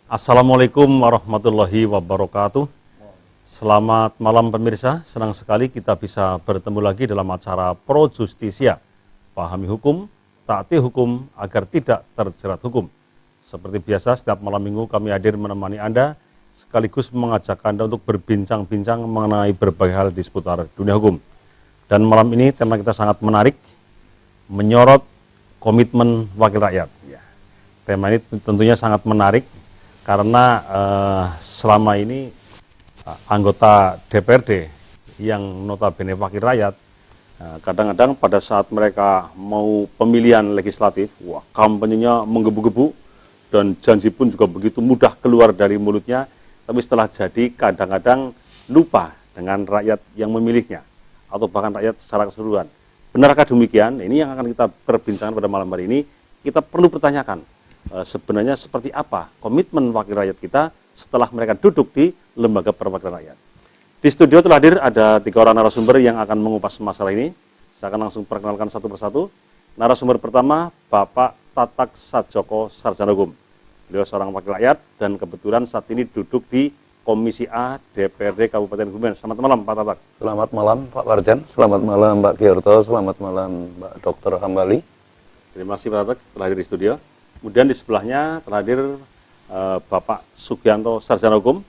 Assalamualaikum warahmatullahi wabarakatuh. Selamat malam pemirsa, senang sekali kita bisa bertemu lagi dalam acara Pro Justisia. Pahami hukum, taati hukum agar tidak terjerat hukum. Seperti biasa setiap malam minggu kami hadir menemani Anda, sekaligus mengajak Anda untuk berbincang-bincang mengenai berbagai hal di seputar dunia hukum. Dan malam ini tema kita sangat menarik, menyorot komitmen wakil rakyat. Tema ini tentunya sangat menarik, karena selama ini anggota DPRD yang notabene wakil rakyat, kadang-kadang pada saat mereka mau pemilihan legislatif, kampanyenya menggebu-gebu dan janji pun juga begitu mudah keluar dari mulutnya, tapi setelah jadi kadang-kadang lupa dengan rakyat yang memilihnya atau bahkan rakyat secara keseluruhan. Benarkah demikian? Ini yang akan kita perbincangkan pada malam hari ini. Kita perlu pertanyakan, sebenarnya seperti apa komitmen wakil rakyat kita setelah mereka duduk di lembaga perwakilan rakyat. Di studio telah hadir ada 3 orang narasumber yang akan mengupas masalah ini. Saya akan langsung perkenalkan satu persatu. Narasumber pertama, Bapak Tatak Sadjoko, Sarjana Hukum. Beliau seorang wakil rakyat dan kebetulan saat ini duduk di Komisi A DPRD Kabupaten Kebumen. Selamat malam Pak Tatak. Selamat malam Pak Warjan, selamat malam Mbak Giorto, selamat malam Mbak Dr. Hambali. Terima kasih Pak Tatak telah hadir di studio. Kemudian di sebelahnya telah hadir Bapak Sugianto, Sarjana Hukum.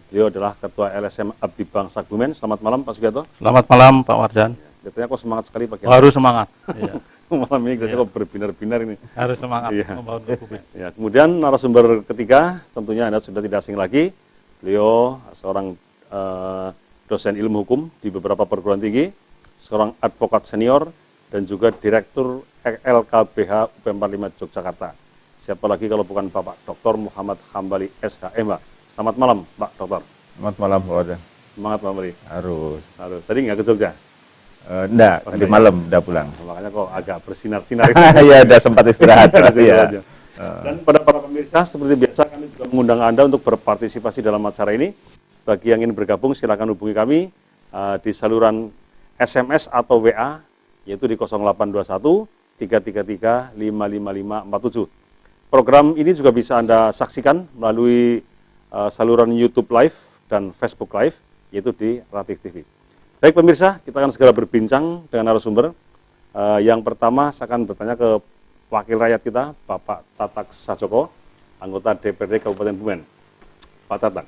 Beliau adalah Ketua LSM Abdi Bangsa Kebumen. Selamat malam Pak Sugianto. Selamat malam Pak Warjan. Katanya kok semangat sekali Pak. Harus semangat. Iya. Malam ini katanya kok berbinar-binar ini. Harus semangat membangun Kebumen. Ya, kemudian narasumber ketiga tentunya Anda sudah tidak asing lagi. Beliau seorang dosen ilmu hukum di beberapa perguruan tinggi, seorang advokat senior, dan juga Direktur LKBH UP 45 Yogyakarta. Siapa lagi kalau bukan Bapak Dr. Muhammad Hambali SHMH. Selamat malam Pak Dokter. Selamat malam Pak Warjan. Semangat Pak Hambali. Harus. Tadi nggak ke Jogja? Enggak, tadi malam udah pulang. Makanya kok agak bersinar-sinar. Ya udah sempat istirahat. Ya. Dan pada para pemirsa, seperti biasa kami juga mengundang Anda untuk berpartisipasi dalam acara ini. Bagi yang ingin bergabung silakan hubungi kami di saluran SMS atau WA, yaitu di 0821 333 55547. Program ini juga bisa Anda saksikan melalui saluran YouTube Live dan Facebook Live, yaitu di Ratif TV. Baik pemirsa, kita akan segera berbincang dengan narasumber. Yang pertama saya akan bertanya ke wakil rakyat kita, Bapak Tatak Sadjoko, anggota DPRD Kabupaten Kebumen. Pak Tatak,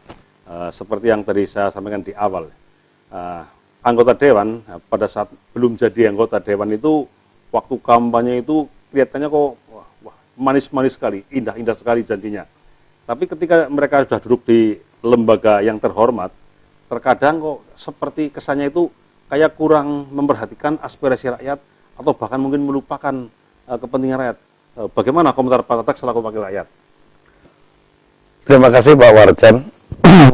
seperti yang tadi saya sampaikan di awal, anggota Dewan pada saat belum jadi anggota Dewan itu, waktu kampanye itu kelihatannya kok manis-manis sekali, indah-indah sekali janjinya. Tapi ketika mereka sudah duduk di lembaga yang terhormat, terkadang kok seperti kesannya itu kayak kurang memperhatikan aspirasi rakyat atau bahkan mungkin melupakan kepentingan rakyat. Bagaimana komentar Pak Tatak selaku wakil rakyat? Terima kasih Pak Warjan.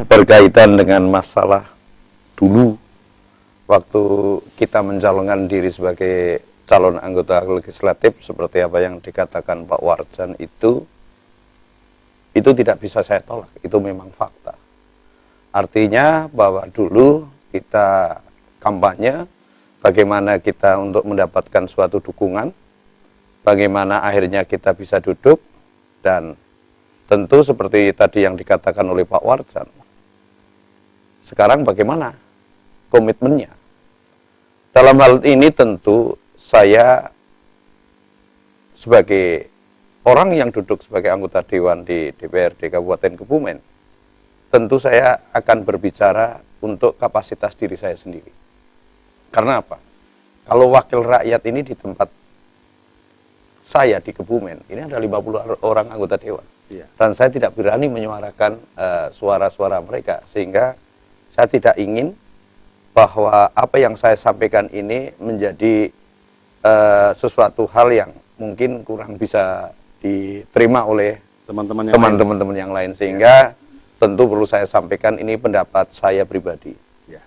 Berkaitan dengan masalah dulu waktu kita mencalonkan diri sebagai calon anggota legislatif, seperti apa yang dikatakan Pak Warjan itu tidak bisa saya tolak, itu memang fakta. Artinya bahwa dulu kita kampanye, bagaimana kita untuk mendapatkan suatu dukungan, bagaimana akhirnya kita bisa duduk, dan tentu seperti tadi yang dikatakan oleh Pak Warjan, sekarang bagaimana komitmennya? Dalam hal ini tentu saya sebagai orang yang duduk sebagai anggota Dewan di DPRD Kabupaten Kebumen, tentu saya akan berbicara untuk kapasitas diri saya sendiri. Karena apa? Kalau wakil rakyat ini di tempat saya di Kebumen, ini ada 50 orang anggota Dewan. Iya. Dan saya tidak berani menyuarakan suara-suara mereka, sehingga saya tidak ingin bahwa apa yang saya sampaikan ini menjadi sesuatu hal yang mungkin kurang bisa diterima oleh teman-teman yang lain, sehingga tentu perlu saya sampaikan ini pendapat saya pribadi. Ya.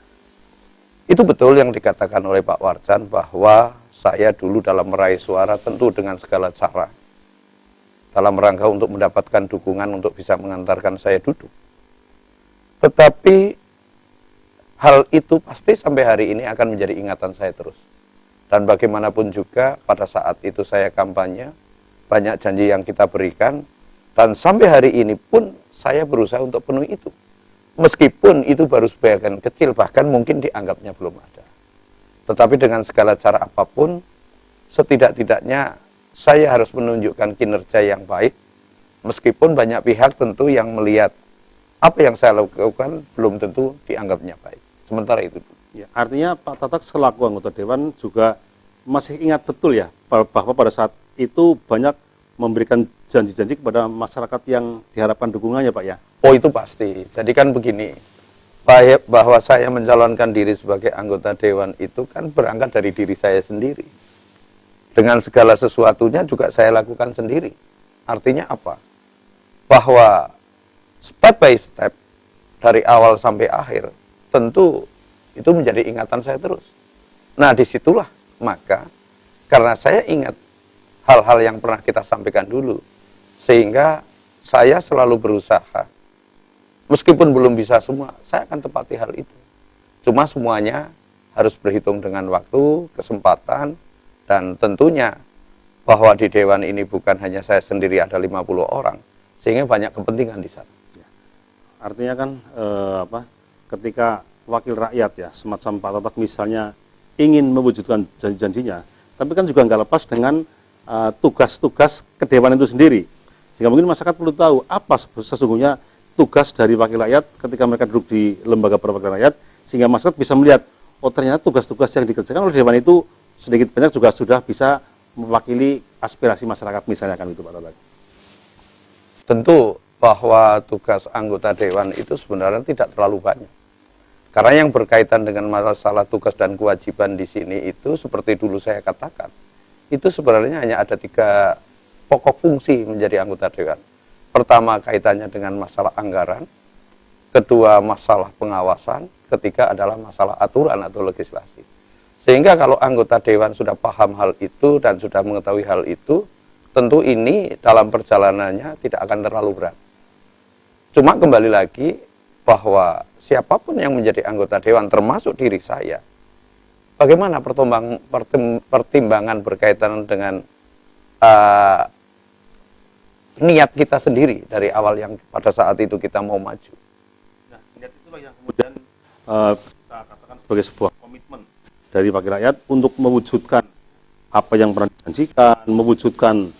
Itu betul yang dikatakan oleh Pak Warjan bahwa saya dulu dalam meraih suara tentu dengan segala cara dalam rangka untuk mendapatkan dukungan untuk bisa mengantarkan saya duduk. Tetapi hal itu pasti sampai hari ini akan menjadi ingatan saya terus. Dan bagaimanapun juga pada saat itu saya kampanye, banyak janji yang kita berikan, dan sampai hari ini pun saya berusaha untuk penuhi itu. Meskipun itu baru sebagian kecil, bahkan mungkin dianggapnya belum ada. Tetapi dengan segala cara apapun, setidak-tidaknya saya harus menunjukkan kinerja yang baik, meskipun banyak pihak tentu yang melihat apa yang saya lakukan belum tentu dianggapnya baik. Sementara itu. Ya, artinya Pak Tatak selaku anggota Dewan juga masih ingat betul ya bahwa pada saat itu banyak memberikan janji-janji kepada masyarakat yang diharapkan dukungannya, Pak ya? Oh, itu pasti. Jadi kan begini, bahwa saya mencalonkan diri sebagai anggota Dewan itu kan berangkat dari diri saya sendiri. Dengan segala sesuatunya juga saya lakukan sendiri. Artinya apa? Bahwa step by step, dari awal sampai akhir, tentu itu menjadi ingatan saya terus. Nah, disitulah maka, karena saya ingat hal-hal yang pernah kita sampaikan dulu, sehingga saya selalu berusaha, meskipun belum bisa semua, saya akan tepati hal itu. Cuma semuanya harus berhitung dengan waktu, kesempatan, dan tentunya bahwa di Dewan ini bukan hanya saya sendiri, ada 50 orang, sehingga banyak kepentingan di sana. Artinya kan ketika wakil rakyat ya, semacam Pak Tatak misalnya ingin mewujudkan janji-janjinya, tapi kan juga nggak lepas dengan tugas-tugas kedewanan itu sendiri. Sehingga mungkin masyarakat perlu tahu apa sesungguhnya tugas dari wakil rakyat ketika mereka duduk di lembaga perwakilan rakyat, sehingga masyarakat bisa melihat, oh ternyata tugas-tugas yang dikerjakan oleh Dewan itu sedikit banyak juga sudah bisa mewakili aspirasi masyarakat misalnya, kan itu Pak Tatak. Tentu bahwa tugas anggota Dewan itu sebenarnya tidak terlalu banyak. Karena yang berkaitan dengan masalah tugas dan kewajiban di sini itu seperti dulu saya katakan, itu sebenarnya hanya ada 3 pokok fungsi menjadi anggota Dewan. Pertama kaitannya dengan masalah anggaran, kedua masalah pengawasan, ketiga adalah masalah aturan atau legislasi. Sehingga kalau anggota Dewan sudah paham hal itu dan sudah mengetahui hal itu, tentu ini dalam perjalanannya tidak akan terlalu berat. Cuma kembali lagi bahwa siapapun yang menjadi anggota Dewan termasuk diri saya, bagaimana pertimbangan berkaitan dengan niat kita sendiri dari awal yang pada saat itu kita mau maju. Nah, niat itulah yang kemudian kita katakan sebagai sebuah komitmen dari wakil rakyat untuk mewujudkan apa yang pernah dijanjikan, mewujudkan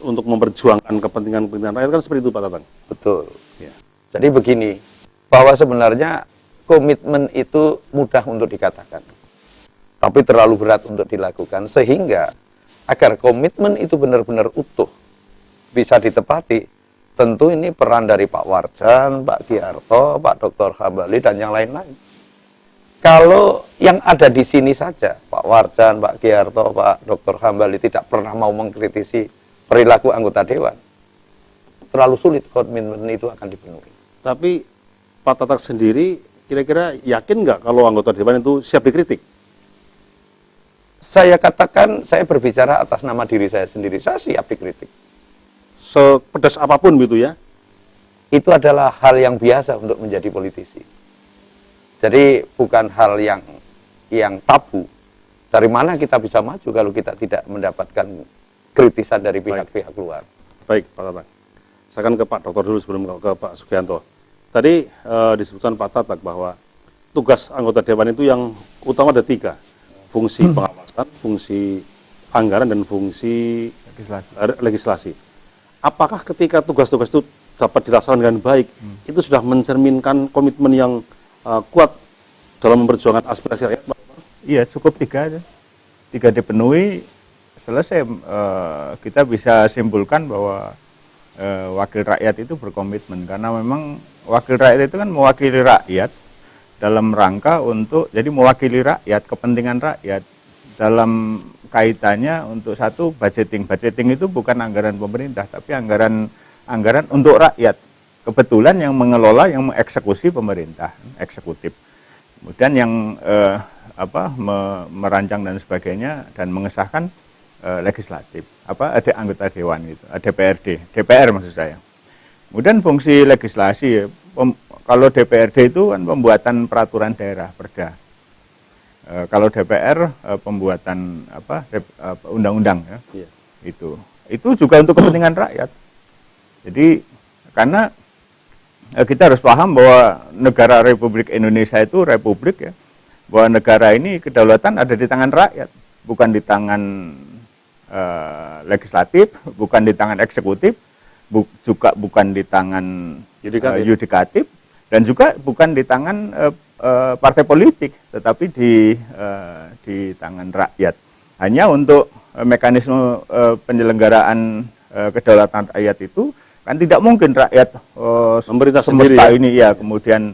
untuk memperjuangkan kepentingan rakyat, kan seperti itu Pak Tatang. Betul. Ya. Jadi begini, bahwa sebenarnya komitmen itu mudah untuk dikatakan, tapi terlalu berat untuk dilakukan, sehingga agar komitmen itu benar-benar utuh, bisa ditepati, tentu ini peran dari Pak Warjan, Pak Giarto, Pak Dr. Hambali, dan yang lain-lain. Kalau yang ada di sini saja, Pak Warjan, Pak Giarto, Pak Dr. Hambali tidak pernah mau mengkritisi perilaku anggota Dewan, terlalu sulit komitmen itu akan dipenuhi. Tapi Pak Tatak sendiri kira-kira yakin nggak kalau anggota Dewan itu siap dikritik? Saya katakan, saya berbicara atas nama diri saya sendiri, saya siap dikritik. Sepedas apapun gitu ya? Itu adalah hal yang biasa untuk menjadi politisi. Jadi bukan hal yang tabu. Dari mana kita bisa maju kalau kita tidak mendapatkan kritisan dari pihak-pihak luar. Baik, Pak Tatak. Saya akan ke Pak Dokter dulu sebelum ke Pak Sugianto. Tadi disebutkan Pak Tatak bahwa tugas anggota Dewan itu yang utama ada 3. Fungsi pengawasan, fungsi anggaran, dan fungsi legislasi. Apakah ketika tugas-tugas itu dapat dilaksanakan dengan baik, itu sudah mencerminkan komitmen yang kuat dalam memperjuangkan aspirasi rakyat? Iya, cukup 3 aja. 3 dipenuhi, selesai. Kita bisa simpulkan bahwa wakil rakyat itu berkomitmen, karena memang wakil rakyat itu kan mewakili rakyat dalam rangka untuk, jadi mewakili rakyat, kepentingan rakyat dalam kaitannya untuk satu budgeting. Budgeting itu bukan anggaran pemerintah, tapi anggaran untuk rakyat. Kebetulan yang mengelola, yang mengeksekusi pemerintah, eksekutif. Kemudian yang merancang dan sebagainya dan mengesahkan legislatif. Ada anggota Dewan itu, DPR maksud saya. Kemudian fungsi legislasi, kalau DPRD itu kan pembuatan peraturan daerah, perda. Kalau DPR pembuatan undang-undang ya. Iya. Itu juga untuk kepentingan rakyat. Jadi karena kita harus paham bahwa negara Republik Indonesia itu republik ya, bahwa negara ini kedaulatan ada di tangan rakyat, bukan di tangan legislatif, bukan di tangan eksekutif, juga bukan di tangan yudikatif, dan juga bukan di tangan partai politik, tetapi di tangan rakyat. Hanya untuk mekanisme penyelenggaraan kedaulatan rakyat itu kan tidak mungkin rakyat pemerintah semesta sendiri, ini ya kemudian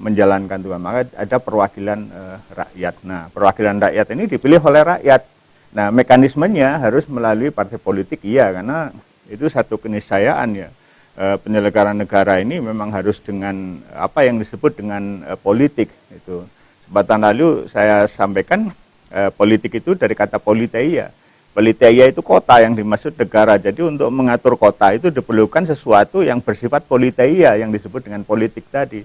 menjalankan Tuhan. Maka ada perwakilan rakyat. Nah, perwakilan rakyat ini dipilih oleh rakyat. Nah, mekanismenya harus melalui partai politik, iya, karena itu satu keniscayaan ya. Penyelenggaraan negara ini memang harus dengan apa yang disebut dengan politik. Itu kesempatan lalu saya sampaikan politik itu dari kata politeia. Politeia itu kota yang dimaksud negara. Jadi untuk mengatur kota itu diperlukan sesuatu yang bersifat politeia yang disebut dengan politik tadi.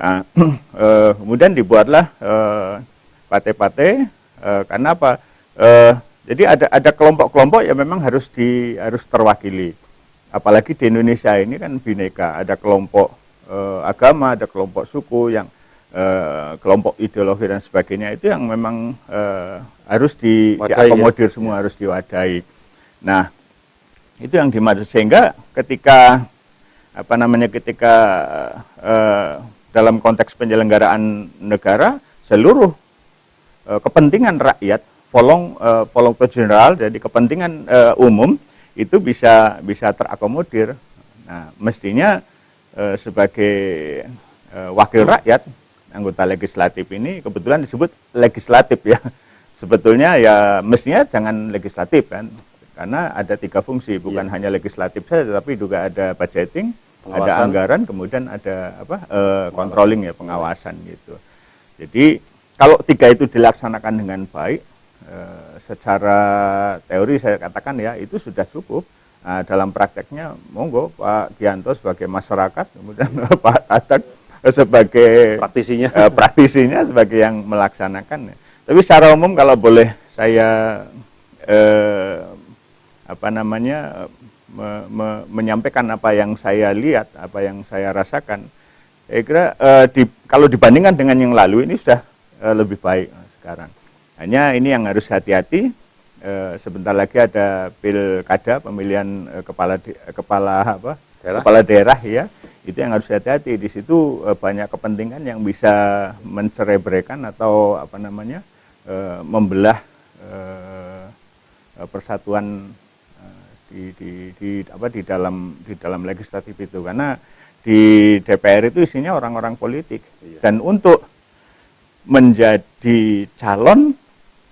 Nah, kemudian dibuatlah partai-partai karena apa? Jadi ada kelompok-kelompok yang memang harus terwakili. Apalagi di Indonesia ini kan bineka, ada kelompok agama, ada kelompok suku, yang kelompok ideologi dan sebagainya, itu yang memang harus diakomodir ya? Semua harus diwadahi. Nah, itu yang dimaksud, sehingga ketika dalam konteks penyelenggaraan negara, seluruh kepentingan rakyat polong general, jadi kepentingan umum itu bisa terakomodir. Nah, mestinya sebagai wakil rakyat, anggota legislatif ini kebetulan disebut legislatif ya. Sebetulnya ya mestinya jangan legislatif kan, karena ada 3 fungsi, bukan hanya legislatif saja, tapi juga ada budgeting, ada anggaran, kemudian ada controlling ya, pengawasan gitu. Jadi kalau 3 itu dilaksanakan dengan baik, secara teori saya katakan ya itu sudah cukup. Nah, dalam prakteknya monggo Pak Gianto sebagai masyarakat, kemudian Pak Tatak sebagai praktisinya sebagai yang melaksanakan. Tapi secara umum kalau boleh saya menyampaikan apa yang saya lihat, apa yang saya rasakan, saya kira kalau dibandingkan dengan yang lalu ini sudah lebih baik sekarang. Hanya ini yang harus hati-hati, sebentar lagi ada pilkada, pemilihan kepala daerah ya, itu yang harus hati-hati. Di situ banyak kepentingan yang bisa mencerebrekan atau membelah persatuan di dalam legislatif itu, karena di DPR itu isinya orang-orang politik. Dan untuk menjadi calon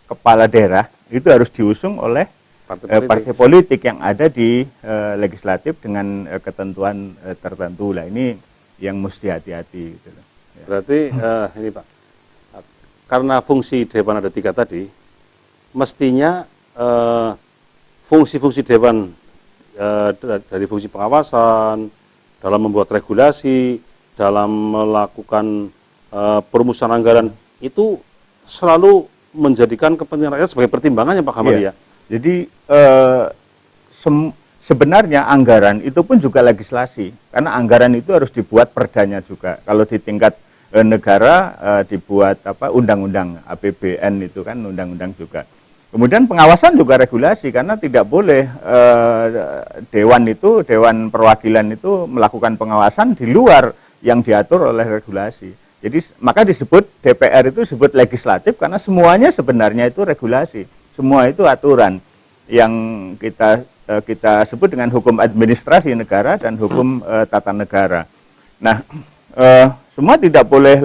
kepala daerah itu harus diusung oleh partai politik yang ada di legislatif dengan ketentuan tertentu. Lah ini yang mesti hati-hati gitu. Berarti ini Pak, karena fungsi dewan ada 3 tadi, mestinya fungsi-fungsi dewan dari fungsi pengawasan, dalam membuat regulasi, dalam melakukan perumusan anggaran, itu selalu menjadikan kepentingan rakyat sebagai pertimbangannya Pak Hamadi ya. Jadi sebenarnya anggaran itu pun juga legislasi, karena anggaran itu harus dibuat perdanya juga. Kalau di tingkat negara dibuat undang-undang APBN itu kan undang-undang juga. Kemudian pengawasan juga regulasi, karena tidak boleh dewan perwakilan itu melakukan pengawasan di luar yang diatur oleh regulasi. Jadi maka disebut DPR itu disebut legislatif, karena semuanya sebenarnya itu regulasi, semua itu aturan yang kita sebut dengan hukum administrasi negara dan hukum tata negara. Nah, semua tidak boleh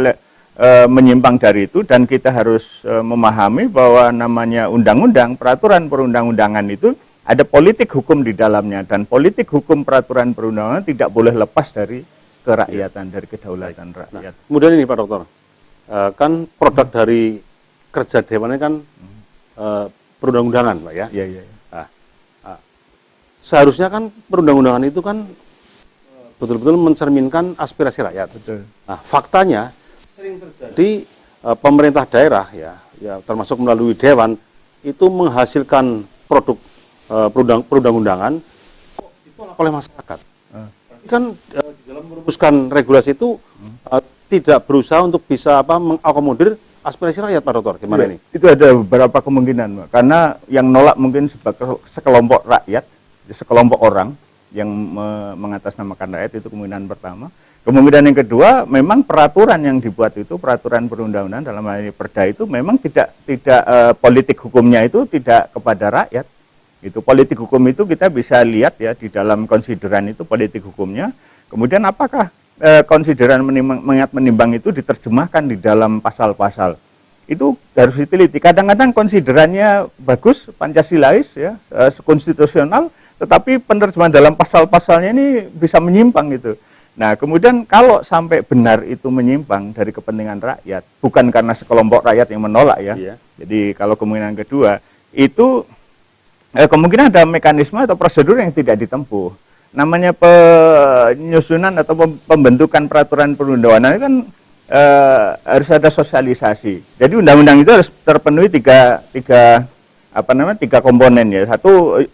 menyimpang dari itu, dan kita harus memahami bahwa namanya undang-undang, peraturan perundang-undangan itu ada politik hukum di dalamnya, dan politik hukum peraturan perundang-undangan tidak boleh lepas dari kerakyatan, dari kedaulatan rakyat. Nah, kemudian ini Pak Dokter, kan produk dari kerja dewannya kan perundang-undangan Pak ya. Iya. Nah, seharusnya kan perundang-undangan itu kan betul-betul mencerminkan aspirasi rakyat. Betul. Nah, faktanya sering terjadi pemerintah daerah ya termasuk melalui dewan itu menghasilkan produk perundang-undangan kok ditolak oleh masyarakat. Kan di dalam merumuskan regulasi itu tidak berusaha untuk bisa mengakomodir aspirasi rakyat, Pak Dr. Gimana ini? Itu ada beberapa kemungkinan, Pak. Karena yang nolak mungkin sekelompok rakyat, sekelompok orang yang mengatasnamakan rakyat, itu kemungkinan pertama. Kemungkinan yang kedua, memang peraturan yang dibuat itu, peraturan perundang-undangan dalam hal ini Perda itu memang tidak politik hukumnya itu tidak kepada rakyat. Itu politik hukum itu kita bisa lihat ya di dalam konsideran itu politik hukumnya. Kemudian apakah konsideran menimbang itu diterjemahkan di dalam pasal-pasal? Itu harus diteliti. Kadang-kadang konsiderannya bagus, Pancasilais ya, konstitusional, tetapi penerjemahan dalam pasal-pasalnya ini bisa menyimpang gitu. Nah, kemudian kalau sampai benar itu menyimpang dari kepentingan rakyat, bukan karena sekelompok rakyat yang menolak ya. Iya. Jadi kalau kemungkinan kedua itu kemungkinan ada mekanisme atau prosedur yang tidak ditempuh. Namanya penyusunan atau pembentukan peraturan perundang-undangan kan harus ada sosialisasi. Jadi undang-undang itu harus terpenuhi tiga komponen ya. Satu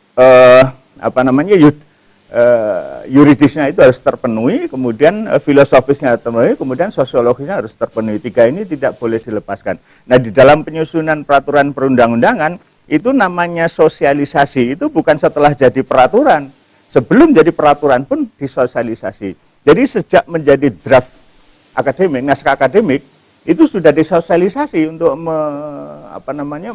yuridisnya itu harus terpenuhi, kemudian filosofisnya terpenuhi, kemudian sosiologisnya harus terpenuhi. Tiga ini tidak boleh dilepaskan. Nah, di dalam penyusunan peraturan perundang-undangan itu namanya sosialisasi, itu bukan setelah jadi peraturan. Sebelum jadi peraturan pun disosialisasi. Jadi sejak menjadi draft akademik, naskah akademik, itu sudah disosialisasi untuk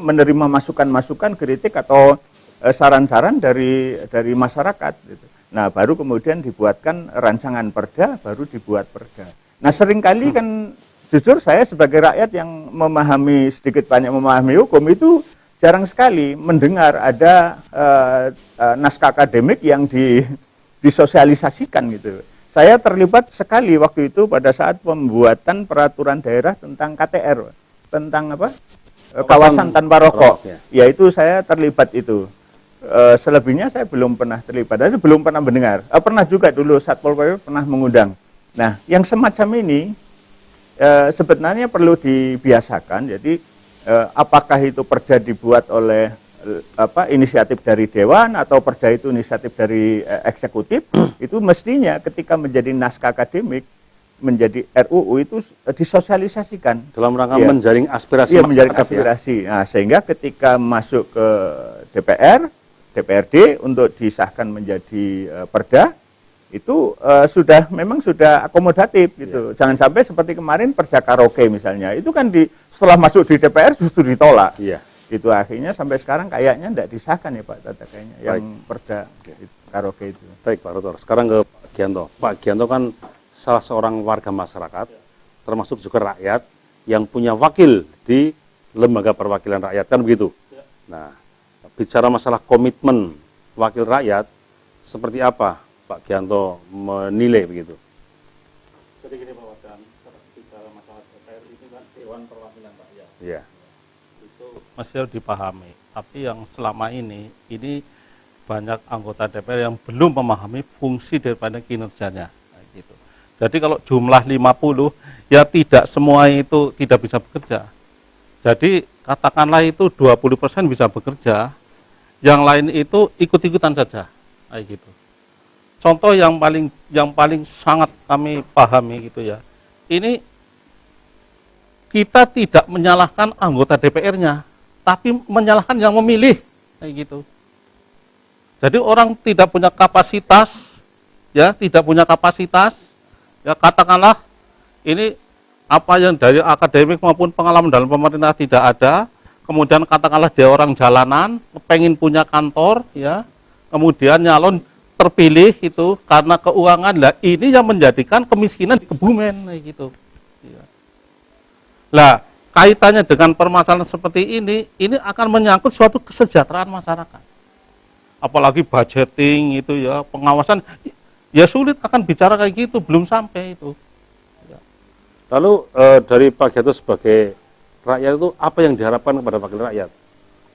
menerima masukan-masukan, kritik atau saran-saran dari masyarakat. Gitu. Nah, baru kemudian dibuatkan rancangan perda, baru dibuat perda. Nah, seringkali kan jujur saya sebagai rakyat yang sedikit banyak memahami hukum itu jarang sekali mendengar ada naskah akademik yang disosialisasikan gitu. Saya terlibat sekali waktu itu pada saat pembuatan peraturan daerah tentang KTR, tentang kawasan tanpa rokok. Ya itu saya terlibat itu. Selebihnya saya belum pernah terlibat, saya belum pernah mendengar. Pernah juga dulu Satpol PP pernah mengundang. Nah, yang semacam ini sebenarnya perlu dibiasakan. Jadi apakah itu perda dibuat oleh inisiatif dari dewan atau perda itu inisiatif dari eksekutif, itu mestinya ketika menjadi naskah akademik, menjadi RUU itu disosialisasikan dalam rangka menjaring aspirasi. Iya, menjaring aspirasi. Nah, sehingga ketika masuk ke DPR, DPRD untuk disahkan menjadi perda itu memang sudah akomodatif gitu. Ya. Jangan sampai seperti kemarin perda karaoke misalnya, itu kan setelah masuk di DPR justru ditolak. Iya. Itu akhirnya sampai sekarang kayaknya tidak disahkan ya Pak Tata kayaknya. Baik. Yang perda karaoke itu. Baik Pak Dr. Sekarang ke Pak Gianto. Pak Gianto kan salah seorang warga masyarakat, termasuk juga rakyat yang punya wakil di lembaga perwakilan rakyat kan begitu. Ya. Nah, bicara masalah komitmen wakil rakyat seperti apa Pak Gianto menilai begitu? Jadi gini Pak Wadan, bicara masalah DPR itu kan Dewan Perwakilan Rakyat. Iya. Itu masih harus dipahami. Tapi yang selama ini banyak anggota DPR yang belum memahami fungsi daripada kinerjanya. Gitu. Jadi kalau jumlah 50, ya tidak semua itu tidak bisa bekerja. Jadi katakanlah itu 20% bisa bekerja, yang lain itu ikut-ikutan saja. Kayak gitu. Contoh yang paling sangat kami pahami gitu ya. Ini kita tidak menyalahkan anggota DPR-nya, tapi menyalahkan yang memilih kayak gitu. Jadi orang tidak punya kapasitas, ya tidak punya kapasitas, ya katakanlah ini apa yang dari akademik maupun pengalaman dalam pemerintah tidak ada. Kemudian katakanlah dia orang jalanan, pengen punya kantor, ya kemudian nyalon terpilih itu karena keuangan lah, ini yang menjadikan kemiskinan di Kebumen gitu. Lah kaitannya dengan permasalahan seperti ini akan menyangkut suatu kesejahteraan masyarakat. Apalagi budgeting itu ya, pengawasan ya sulit akan bicara kayak gitu, belum sampai itu. Ya. Lalu dari Pak Gianto sebagai rakyat itu apa yang diharapkan kepada wakil rakyat?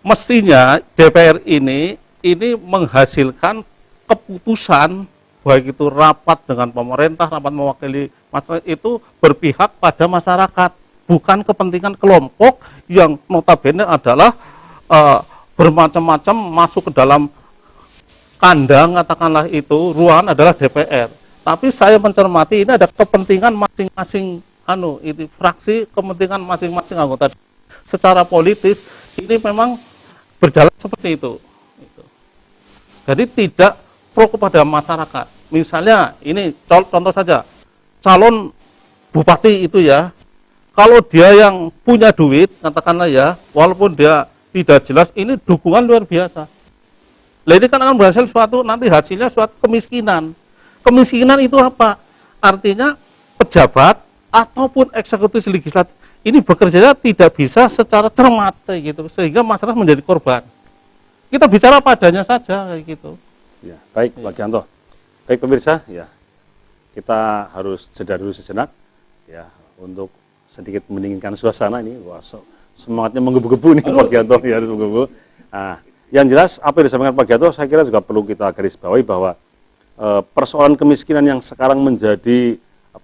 Mestinya DPR ini menghasilkan keputusan, baik itu rapat dengan pemerintah, rapat mewakili masyarakat, itu berpihak pada masyarakat, bukan kepentingan kelompok yang notabene adalah bermacam-macam masuk ke dalam kandang, katakanlah itu ruangan adalah DPR, Tapi saya mencermati ini ada kepentingan masing-masing itu fraksi, kepentingan masing-masing anggota. Secara politis ini memang berjalan seperti itu. Gitu. Jadi tidak pro kepada masyarakat. Misalnya ini contoh saja, calon bupati itu ya, kalau dia yang punya duit, katakanlah ya, walaupun dia tidak jelas, ini dukungan luar biasa. Nah, ini kan akan berhasil suatu, nanti hasilnya suatu kemiskinan. Kemiskinan itu apa? Artinya pejabat ataupun eksekutif legislatif ini bekerjanya tidak bisa secara cermat kayak gitu, sehingga masyarakat menjadi korban. Kita bicara padanya saja kayak gitu. Ya, baik Pak Gianto. Baik pemirsa, ya kita harus jeda dulu sejenak ya untuk sedikit mendinginkan suasana ini. Wah, semangatnya menggebu-gebu nih Pak Gianto, ya harus menggebu. Nah, yang jelas apa yang disampaikan Pak Gianto saya kira juga perlu kita garis bawahi bahwa persoalan kemiskinan yang sekarang menjadi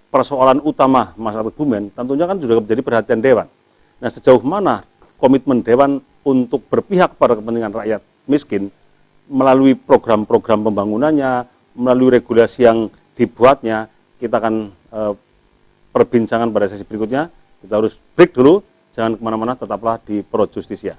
persoalan utama masyarakat Kebumen tentunya kan juga menjadi perhatian Dewan. Nah, sejauh mana komitmen Dewan untuk berpihak pada kepentingan rakyat miskin melalui program-program pembangunannya, melalui regulasi yang dibuatnya, kita akan perbincangan pada sesi berikutnya. Kita harus break dulu, jangan kemana-mana, tetaplah di Pro Justisia.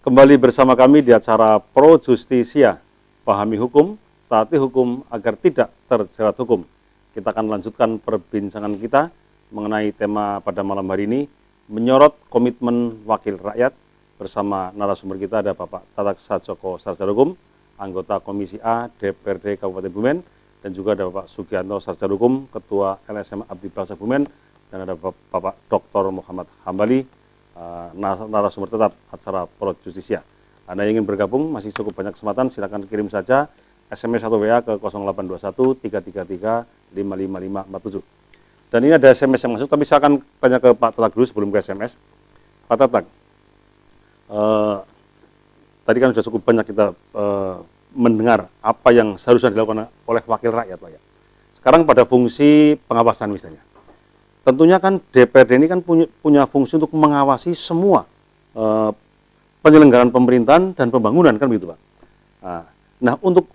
Kembali bersama kami di acara Pro Justisia, pahami hukum, taati hukum agar tidak terjerat hukum. Kita akan lanjutkan perbincangan kita mengenai tema pada malam hari ini, menyorot komitmen wakil rakyat. Bersama narasumber kita ada Bapak Tataksa Joko Sarjana Hukum, anggota Komisi A DPRD Kabupaten Bumen, dan juga ada Bapak Sugianto Sarjana Hukum, Ketua LSM Abdi Bangsa Bumen, dan ada Bapak Dr. Muhammad Hambali, narasumber tetap acara Pro Justisia. Anda yang ingin bergabung, masih cukup banyak kesempatan, silakan kirim saja SMS atau WA ke 0821 333 55547. Dan ini ada SMS yang masuk, tapi saya akan tanya ke Pak Tatak dulu sebelum ke SMS. Pak Tatak, tadi kan sudah cukup banyak kita mendengar apa yang seharusnya dilakukan oleh wakil rakyat, Pak ya. Sekarang pada fungsi pengawasan misalnya. Tentunya kan DPRD ini kan punya fungsi untuk mengawasi semua penyelenggaraan pemerintahan dan pembangunan, kan begitu, Pak. Nah, untuk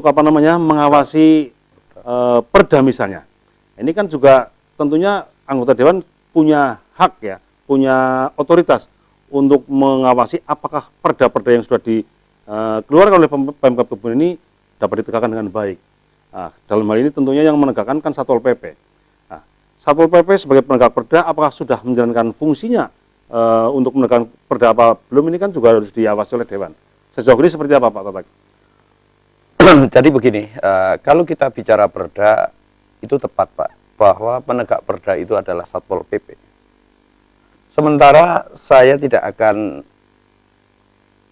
apa namanya mengawasi perda misalnya, ini kan juga tentunya anggota dewan punya hak ya, punya otoritas untuk mengawasi apakah perda-perda yang sudah dikeluarkan oleh Pemkab Bumen ini dapat ditegakkan dengan baik. Nah, dalam hal ini tentunya yang menegakkan kan Satpol PP. Nah, Satpol PP sebagai penegak perda apakah sudah menjalankan fungsinya untuk menegakkan perda apa belum, ini kan juga harus diawasi oleh dewan. Sejauh ini seperti apa, Pak Tatak? Jadi begini, kalau kita bicara perda itu tepat, Pak, bahwa penegak perda itu adalah Satpol PP. Sementara saya tidak akan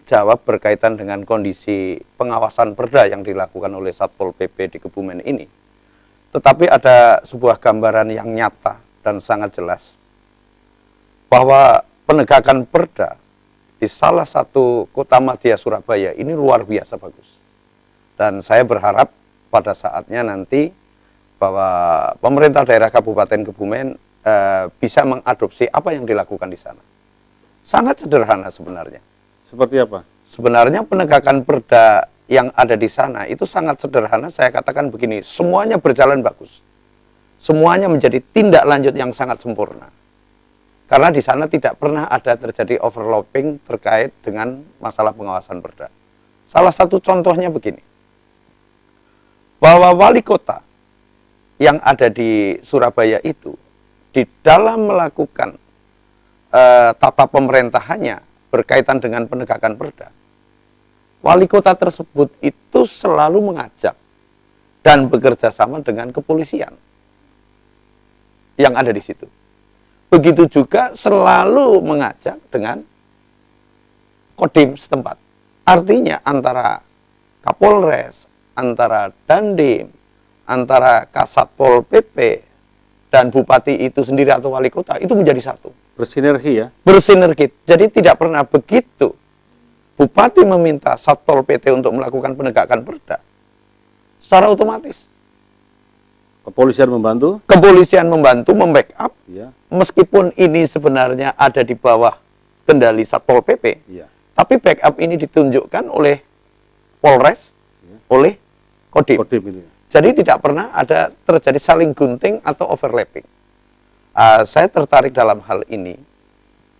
jawab berkaitan dengan kondisi pengawasan perda yang dilakukan oleh Satpol PP di Kebumen ini. Tetapi ada sebuah gambaran yang nyata dan sangat jelas bahwa penegakan perda di salah satu kota madya Surabaya ini luar biasa bagus. Dan saya berharap pada saatnya nanti bahwa pemerintah daerah Kabupaten Kebumen bisa mengadopsi apa yang dilakukan di sana. Sangat sederhana sebenarnya. Seperti apa? Sebenarnya penegakan perda yang ada di sana itu sangat sederhana. Saya katakan begini, semuanya berjalan bagus. Semuanya menjadi tindak lanjut yang sangat sempurna. Karena di sana tidak pernah ada terjadi overlapping terkait dengan masalah pengawasan perda. Salah satu contohnya begini, bahwa wali kota yang ada di Surabaya itu, di dalam melakukan tata pemerintahannya berkaitan dengan penegakan perda, wali kota tersebut itu selalu mengajak dan bekerja sama dengan kepolisian yang ada di situ. Begitu juga selalu mengajak dengan Kodim setempat. Artinya antara Kapolres, antara Dandim, antara Kasatpol PP, dan Bupati itu sendiri atau wali kota itu menjadi satu. Bersinergi ya? Bersinergi. Jadi tidak pernah begitu Bupati meminta Satpol PP untuk melakukan penegakan perda, secara otomatis Kepolisian membantu? Kepolisian membantu, membackup, Ya. Meskipun ini sebenarnya ada di bawah kendali Satpol PP, Ya. tapi backup ini ditunjukkan oleh Polres, Ya. oleh Kodim. Kodim ini. Jadi tidak pernah ada terjadi saling gunting atau overlapping. Saya tertarik dalam hal ini,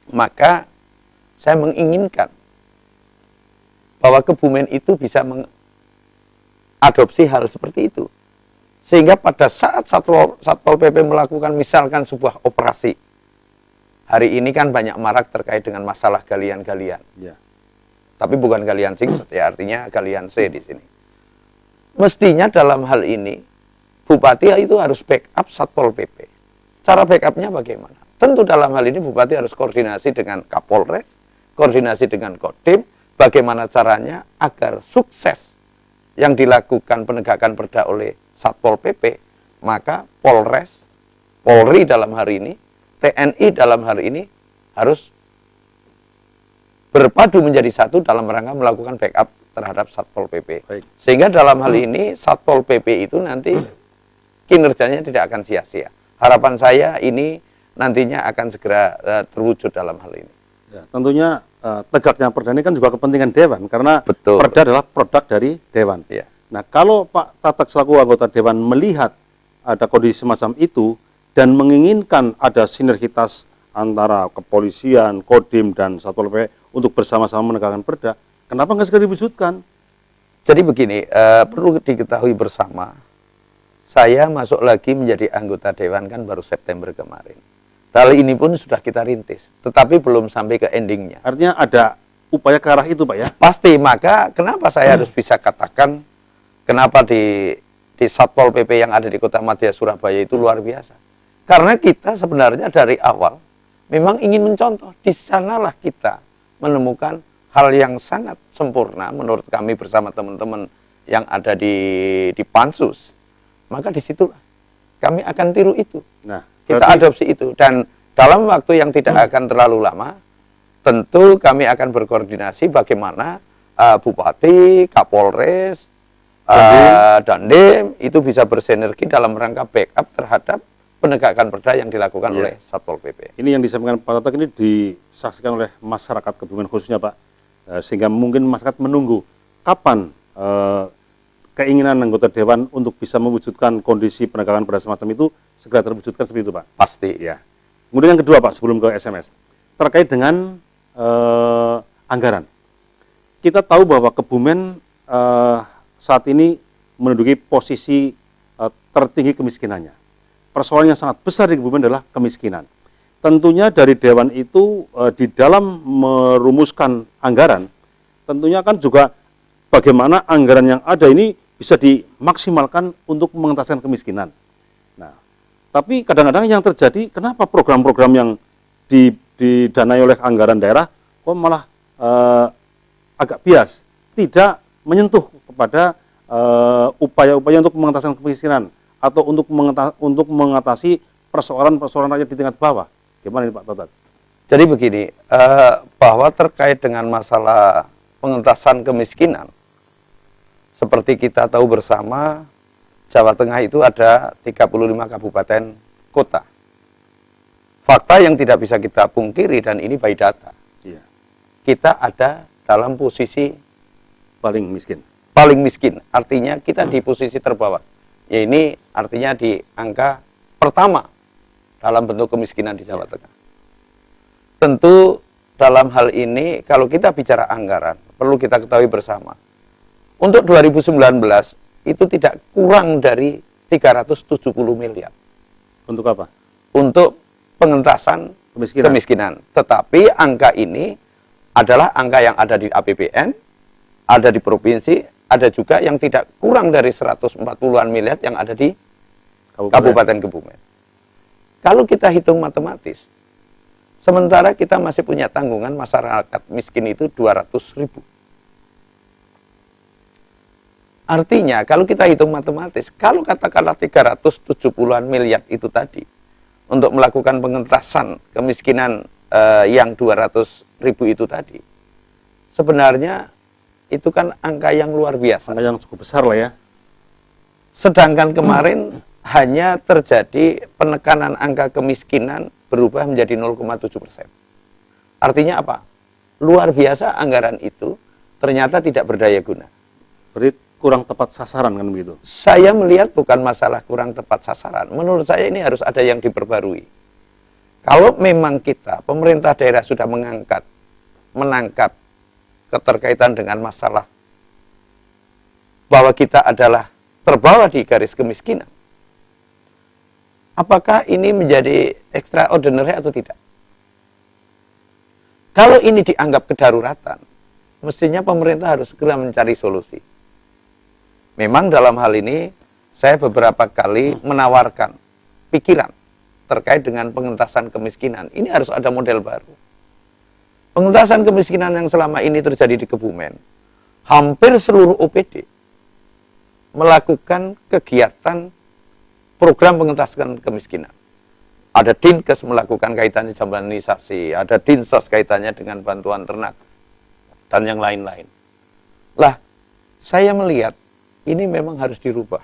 maka saya menginginkan bahwa Kebumen itu bisa mengadopsi hal seperti itu. Sehingga pada saat Satpol PP melakukan misalkan sebuah operasi, hari ini kan banyak marak terkait dengan masalah galian-galian. Ya. Tapi bukan galian singset ya, artinya galian C di sini. Mestinya dalam hal ini, Bupati itu harus backup Satpol PP. Cara backupnya bagaimana? Tentu dalam hal ini Bupati harus koordinasi dengan Kapolres, koordinasi dengan Kodim, bagaimana caranya agar sukses yang dilakukan penegakan perda oleh Satpol PP, maka Polres, Polri dalam hari ini, TNI dalam hari ini harus berpadu menjadi satu dalam rangka melakukan backup terhadap Satpol PP. Baik. Sehingga dalam hal ini Satpol PP itu nanti kinerjanya tidak akan sia-sia. Harapan saya ini nantinya akan segera terwujud dalam hal ini. Ya, tentunya tegaknya perda ini kan juga kepentingan dewan, karena Betul. perda adalah produk dari dewan. Ya. Nah, kalau Pak Tatak selaku anggota dewan melihat ada kondisi semacam itu dan menginginkan ada sinergitas antara kepolisian, Kodim, dan Satpol PP untuk bersama-sama menegakkan perda, kenapa nggak segera diwujudkan? Jadi begini, perlu diketahui bersama, saya masuk lagi menjadi anggota Dewan kan baru September kemarin. Hal ini pun sudah kita rintis, tetapi belum sampai ke endingnya. Artinya ada upaya ke arah itu, Pak ya? Pasti, maka kenapa saya harus bisa katakan, kenapa di Satpol PP yang ada di Kota Madya Surabaya itu luar biasa. Karena kita sebenarnya dari awal memang ingin mencontoh, di sanalah kita menemukan hal yang sangat sempurna menurut kami bersama teman-teman yang ada di Pansus. Maka disitulah kami akan tiru itu. Nah, kita adopsi itu. Dan dalam waktu yang tidak akan terlalu lama, tentu kami akan berkoordinasi bagaimana Bupati, Kapolres, Dandim itu bisa bersinergi dalam rangka backup terhadap penegakan perda yang dilakukan oleh Satpol PP. Ini yang disampaikan Pak Totek ini disaksikan oleh masyarakat Kebumen khususnya, Pak. Sehingga mungkin masyarakat menunggu kapan keinginan anggota Dewan untuk bisa mewujudkan kondisi penegakan perda semacam itu segera terwujudkan seperti itu, Pak. Pasti. Ya. Kemudian yang kedua, Pak, sebelum ke SMS, terkait dengan anggaran. Kita tahu bahwa Kebumen saat ini menduduki posisi tertinggi kemiskinannya. Persoalan yang sangat besar di Kebumen adalah kemiskinan. Tentunya dari Dewan itu di dalam merumuskan anggaran, tentunya kan juga bagaimana anggaran yang ada ini bisa dimaksimalkan untuk mengentaskan kemiskinan. Nah, tapi kadang-kadang yang terjadi, kenapa program-program yang didanai oleh anggaran daerah kok malah agak bias, tidak menyentuh kepada upaya-upaya untuk mengentaskan kemiskinan atau untuk mengatasi persoalan-persoalan rakyat di tingkat bawah. Gimana ini Pak Totek? Jadi begini, bahwa terkait dengan masalah pengentasan kemiskinan, seperti kita tahu bersama, Jawa Tengah itu ada 35 kabupaten kota. Fakta yang tidak bisa kita pungkiri, dan ini by data, kita ada dalam posisi paling miskin. Paling miskin, artinya kita di posisi terbawah. Ya ini artinya di angka pertama dalam bentuk kemiskinan di Jawa Tengah. Tentu dalam hal ini kalau kita bicara anggaran, perlu kita ketahui bersama. Untuk 2019 itu tidak kurang dari 370 miliar. Untuk apa? Untuk pengentasan kemiskinan. Tetapi angka ini adalah angka yang ada di APBN, ada di provinsi, ada juga yang tidak kurang dari 140-an miliar yang ada di Kabupaten Kebumen. Kalau kita hitung matematis, sementara kita masih punya tanggungan masyarakat miskin itu 200.000. Artinya kalau kita hitung matematis, kalau katakanlah 370-an miliar itu tadi, untuk melakukan pengentasan kemiskinan yang 200.000 itu tadi, sebenarnya itu kan angka yang luar biasa. Angka yang cukup besar lah ya. Sedangkan kemarin hanya terjadi penekanan angka kemiskinan berubah menjadi 0,7%. Artinya apa? Luar biasa anggaran itu ternyata tidak berdaya guna. Berarti kurang tepat sasaran kan begitu? Saya melihat bukan masalah kurang tepat sasaran. Menurut saya ini harus ada yang diperbarui. Kalau memang kita, pemerintah daerah sudah menangkap keterkaitan dengan masalah bahwa kita adalah terbawa di garis kemiskinan, apakah ini menjadi extraordinary atau tidak? Kalau ini dianggap kedaruratan, mestinya pemerintah harus segera mencari solusi. Memang dalam hal ini, saya beberapa kali menawarkan pikiran terkait dengan pengentasan kemiskinan. Ini harus ada model baru. Pengentasan kemiskinan yang selama ini terjadi di Kebumen, hampir seluruh OPD melakukan kegiatan program pengentasan kemiskinan. Ada Dinkes melakukan kaitannya jambanisasi, ada Dinsos kaitannya dengan bantuan ternak, dan yang lain-lain. Lah, saya melihat ini memang harus dirubah.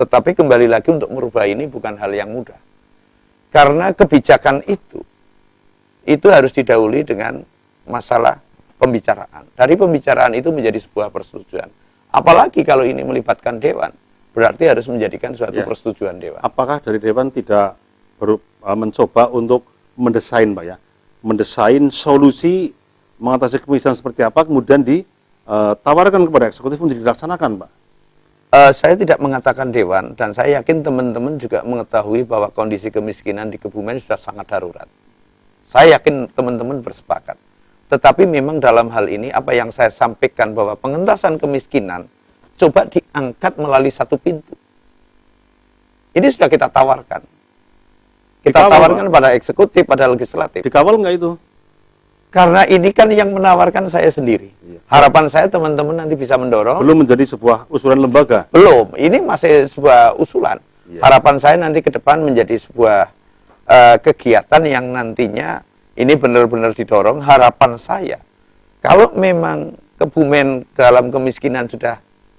Tetapi kembali lagi untuk merubah ini bukan hal yang mudah. Karena kebijakan itu harus didahului dengan masalah pembicaraan. Dari pembicaraan itu menjadi sebuah persetujuan. Apalagi kalau ini melibatkan Dewan, berarti harus menjadikan suatu persetujuan Dewan. Apakah dari Dewan tidak mencoba untuk mendesain, Pak ya, mendesain solusi mengatasi kemiskinan seperti apa, kemudian ditawarkan kepada eksekutif untuk dilaksanakan, Pak. Saya tidak mengatakan dewan, dan saya yakin teman-teman juga mengetahui bahwa kondisi kemiskinan di Kebumen sudah sangat darurat. Saya yakin teman-teman bersepakat. Tetapi memang dalam hal ini apa yang saya sampaikan bahwa pengentasan kemiskinan coba diangkat melalui satu pintu. Ini sudah kita tawarkan. Kita Dikawal, tawarkan Pak, pada eksekutif, pada legislatif. dikawal nggak itu? Karena ini kan yang menawarkan saya sendiri. Iya. Harapan saya teman-teman nanti bisa mendorong. Belum menjadi sebuah usulan lembaga. Belum, ini masih sebuah usulan. Iya. Harapan saya nanti ke depan menjadi sebuah kegiatan yang nantinya ini benar-benar didorong. Harapan saya, kalau memang Kebumen dalam kemiskinan sudah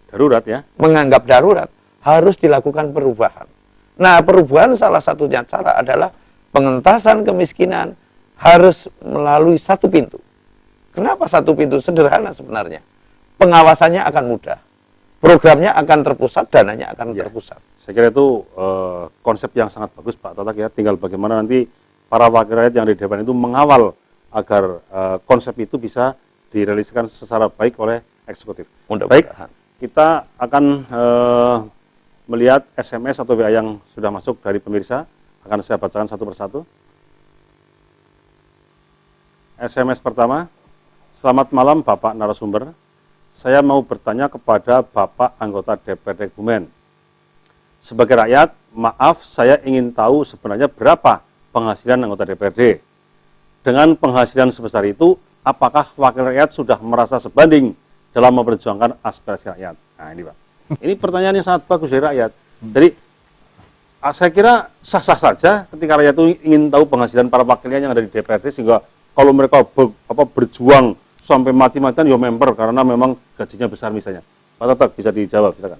Darurat ya. menganggap darurat, harus dilakukan perubahan. Nah, perubahan salah satunya cara adalah pengentasan kemiskinan harus melalui satu pintu. Kenapa satu pintu? Sederhana sebenarnya. Pengawasannya akan mudah. Programnya akan terpusat, dananya akan Ya. terpusat. Saya kira itu konsep yang sangat bagus, Pak Tatak ya. Tinggal bagaimana nanti para wakil rakyat yang di depan itu mengawal agar konsep itu bisa direalisasikan secara baik oleh eksekutif. Baik, Mudah-mudahan. kita akan melihat SMS atau WA yang sudah masuk dari pemirsa. Akan saya bacakan satu persatu. SMS pertama, selamat malam Bapak narasumber. Saya mau bertanya kepada Bapak anggota DPRD Kebumen. Sebagai rakyat, maaf saya ingin tahu sebenarnya berapa penghasilan anggota DPRD. Dengan penghasilan sebesar itu, apakah wakil rakyat sudah merasa sebanding dalam memperjuangkan aspirasi rakyat? Nah ini Pak, ini pertanyaan yang sangat bagus dari rakyat. Jadi saya kira sah-sah saja ketika rakyat itu ingin tahu penghasilan para wakilnya yang ada di DPRD, sehingga kalau mereka berjuang sampai mati-matian ya member karena memang gajinya besar misalnya. Pak Tatak bisa dijawab, silakan.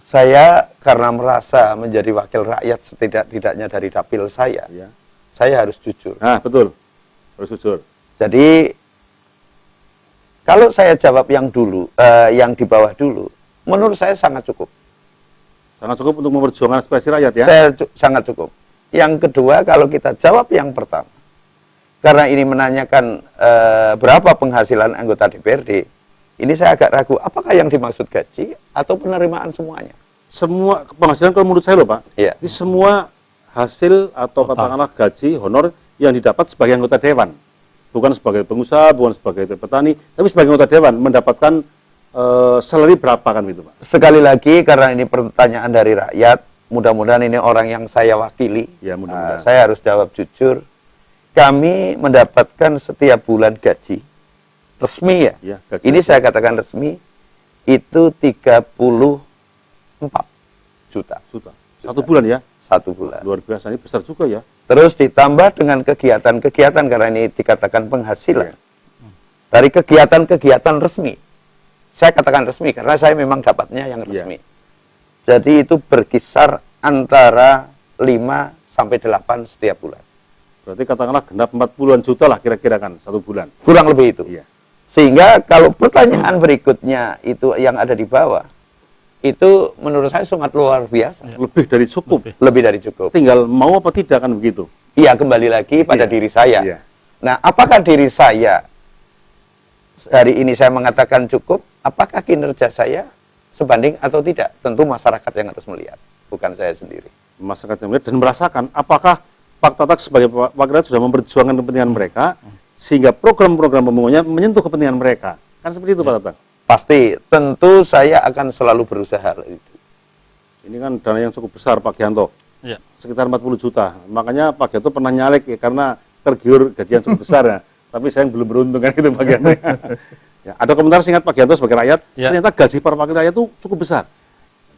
Saya karena merasa menjadi wakil rakyat setidak-tidaknya dari dapil saya Ya. harus jujur. Nah betul, harus jujur. Jadi kalau saya jawab yang dulu, yang di bawah dulu, menurut saya sangat cukup. Sangat cukup untuk memperjuangkan aspirasi rakyat ya. Sangat cukup. Yang kedua, kalau kita jawab yang pertama, karena ini menanyakan berapa penghasilan anggota DPRD, ini saya agak ragu, apakah yang dimaksud gaji atau penerimaan semuanya? Semua penghasilan kalau menurut saya loh Pak, Iya. itu semua hasil atau katakanlah gaji, honor yang didapat sebagai anggota dewan. Bukan sebagai pengusaha, bukan sebagai petani, tapi sebagai anggota dewan mendapatkan salary berapa kan gitu Pak? Sekali lagi, karena ini pertanyaan dari rakyat, mudah-mudahan ini orang yang saya wakili, Ya mudah-mudahan. saya harus jawab jujur. Kami mendapatkan setiap bulan gaji resmi ya. Ya, gaji Ini resmi. saya katakan resmi itu 34 juta Juta. Satu bulan ya. satu bulan. Luar biasa, ini besar juga ya. Terus ditambah dengan kegiatan-kegiatan karena ini dikatakan penghasilan. Iya. Dari kegiatan-kegiatan resmi. Saya katakan resmi karena saya memang dapatnya yang Iya. resmi. Jadi itu berkisar antara 5 sampai 8 setiap bulan. Berarti katakanlah genap 40-an juta lah kira-kira kan satu bulan. Kurang lebih itu. Iya. Sehingga kalau pertanyaan berikutnya itu yang ada di bawah, itu menurut saya sangat luar biasa. Lebih dari cukup. Lebih dari cukup. Tinggal mau apa tidak kan begitu. Iya, kembali lagi pada Iya. diri saya. Iya. Nah, apakah diri saya hari ini saya mengatakan cukup? Apakah kinerja saya sebanding atau tidak? Tentu masyarakat yang harus melihat, bukan saya sendiri. Masyarakat yang melihat dan merasakan apakah Pak Tatak sebagai wakil rakyat sudah memperjuangkan kepentingan mereka sehingga program-program pembangunannya menyentuh kepentingan mereka. Kan seperti itu Pak Tatak. Pasti, tentu saya akan selalu berusaha. Ini kan dana yang cukup besar Pak Gianto. Ya. Sekitar 40 juta. Makanya Pak Gianto pernah nyalek ya, karena tergiur gaji yang cukup besar ya. Tapi saya belum beruntung kan itu Pak Gianto. Ya, ada komentar singkat Pak Gianto sebagai rakyat, Ya. ternyata gaji para wakil rakyat itu cukup besar.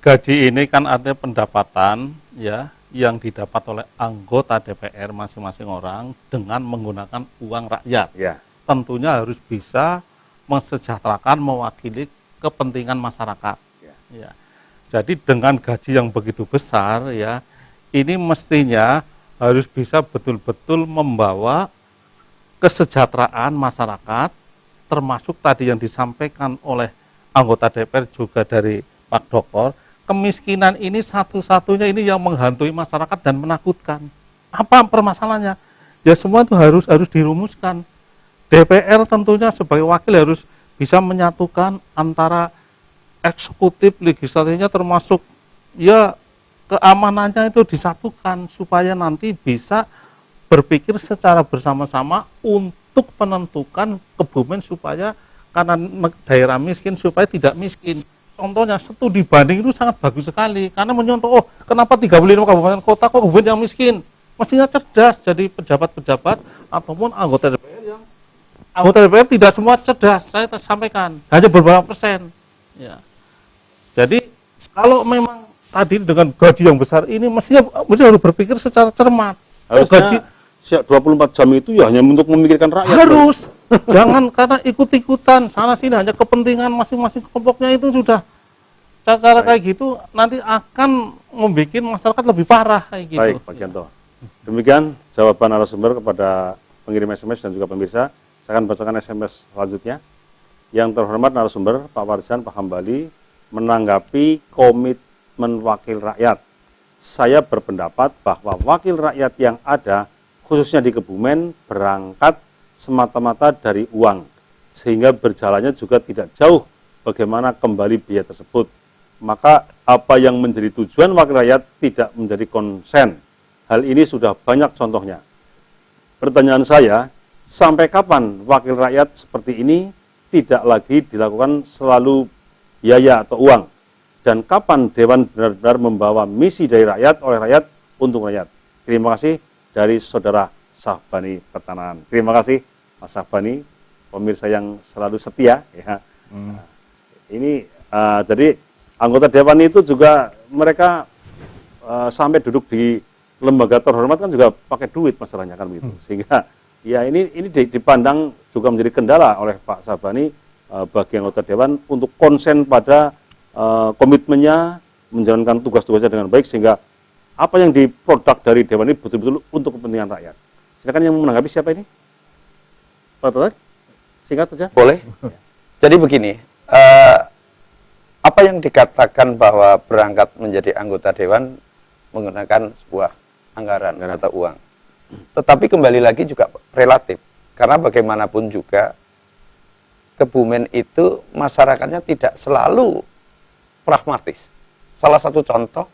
Gaji ini kan artinya pendapatan ya yang didapat oleh anggota DPR masing-masing orang dengan menggunakan uang rakyat. Ya. Tentunya harus bisa mensejahterakan, mewakili kepentingan masyarakat. Ya. Jadi dengan gaji yang begitu besar ya, ini mestinya harus bisa betul-betul membawa kesejahteraan masyarakat, termasuk tadi yang disampaikan oleh anggota DPR juga dari Pak Dokter, kemiskinan ini satu-satunya ini yang menghantui masyarakat dan menakutkan. apa permasalahannya? Ya semua itu harus dirumuskan. DPR tentunya sebagai wakil harus bisa menyatukan antara eksekutif, legislatifnya, termasuk ya keamanannya itu disatukan supaya nanti bisa berpikir secara bersama-sama untuk menentukan Kebumen supaya karena daerah miskin supaya tidak miskin. Contohnya studi banding itu sangat bagus sekali karena menyontoh, oh kenapa 35 kabupaten kota kok Kebumen yang miskin? Mestinya cerdas, jadi pejabat-pejabat ataupun anggota DPR tidak semua cerdas, saya sampaikan hanya beberapa persen. Ya. Jadi kalau memang tadi dengan gaji yang besar ini mestinya harus berpikir secara cermat. Harusnya gaji 24 jam itu ya hanya untuk memikirkan rakyat. Harus, jangan karena ikut-ikutan sana sini hanya kepentingan masing-masing kelompoknya itu sudah cara kayak gitu nanti akan membuat masyarakat lebih parah kayak gitu. Baik, Pak Gianto. Demikian jawaban narasumber kepada pengirim SMS dan juga pemirsa. Saya akan bacakan SMS selanjutnya. Yang terhormat narasumber Pak Warjan, Pak Hambali, menanggapi komitmen wakil rakyat. Saya berpendapat bahwa wakil rakyat yang ada, khususnya di Kebumen, berangkat semata-mata dari uang, sehingga berjalannya juga tidak jauh bagaimana kembali biaya tersebut. Maka apa yang menjadi tujuan wakil rakyat tidak menjadi konsen. Hal ini sudah banyak contohnya. Pertanyaan saya, sampai kapan wakil rakyat seperti ini tidak lagi dilakukan selalu biaya atau uang? Dan kapan Dewan benar-benar membawa misi dari rakyat, oleh rakyat, untuk rakyat? Terima kasih dari Saudara Sahbani Pertanahan. Terima kasih Mas Sahbani, pemirsa yang selalu setia. Ya. Ini jadi anggota Dewan itu juga mereka sampai duduk di lembaga terhormat kan juga pakai duit masalahnya kan begitu. Sehingga ya ini dipandang juga menjadi kendala oleh Pak Sahbani bagi anggota Dewan untuk konsen pada komitmennya menjalankan tugas-tugasnya dengan baik, sehingga apa yang diproduk dari Dewan ini betul-betul untuk kepentingan rakyat. Silakan yang menanggapi siapa ini? Pak Totak, singkat saja. Boleh. Jadi begini, apa yang dikatakan bahwa berangkat menjadi anggota Dewan menggunakan sebuah anggaran atau uang. Tetapi kembali lagi juga relatif. Karena bagaimanapun juga Kebumen itu masyarakatnya tidak selalu pragmatis. Salah satu contoh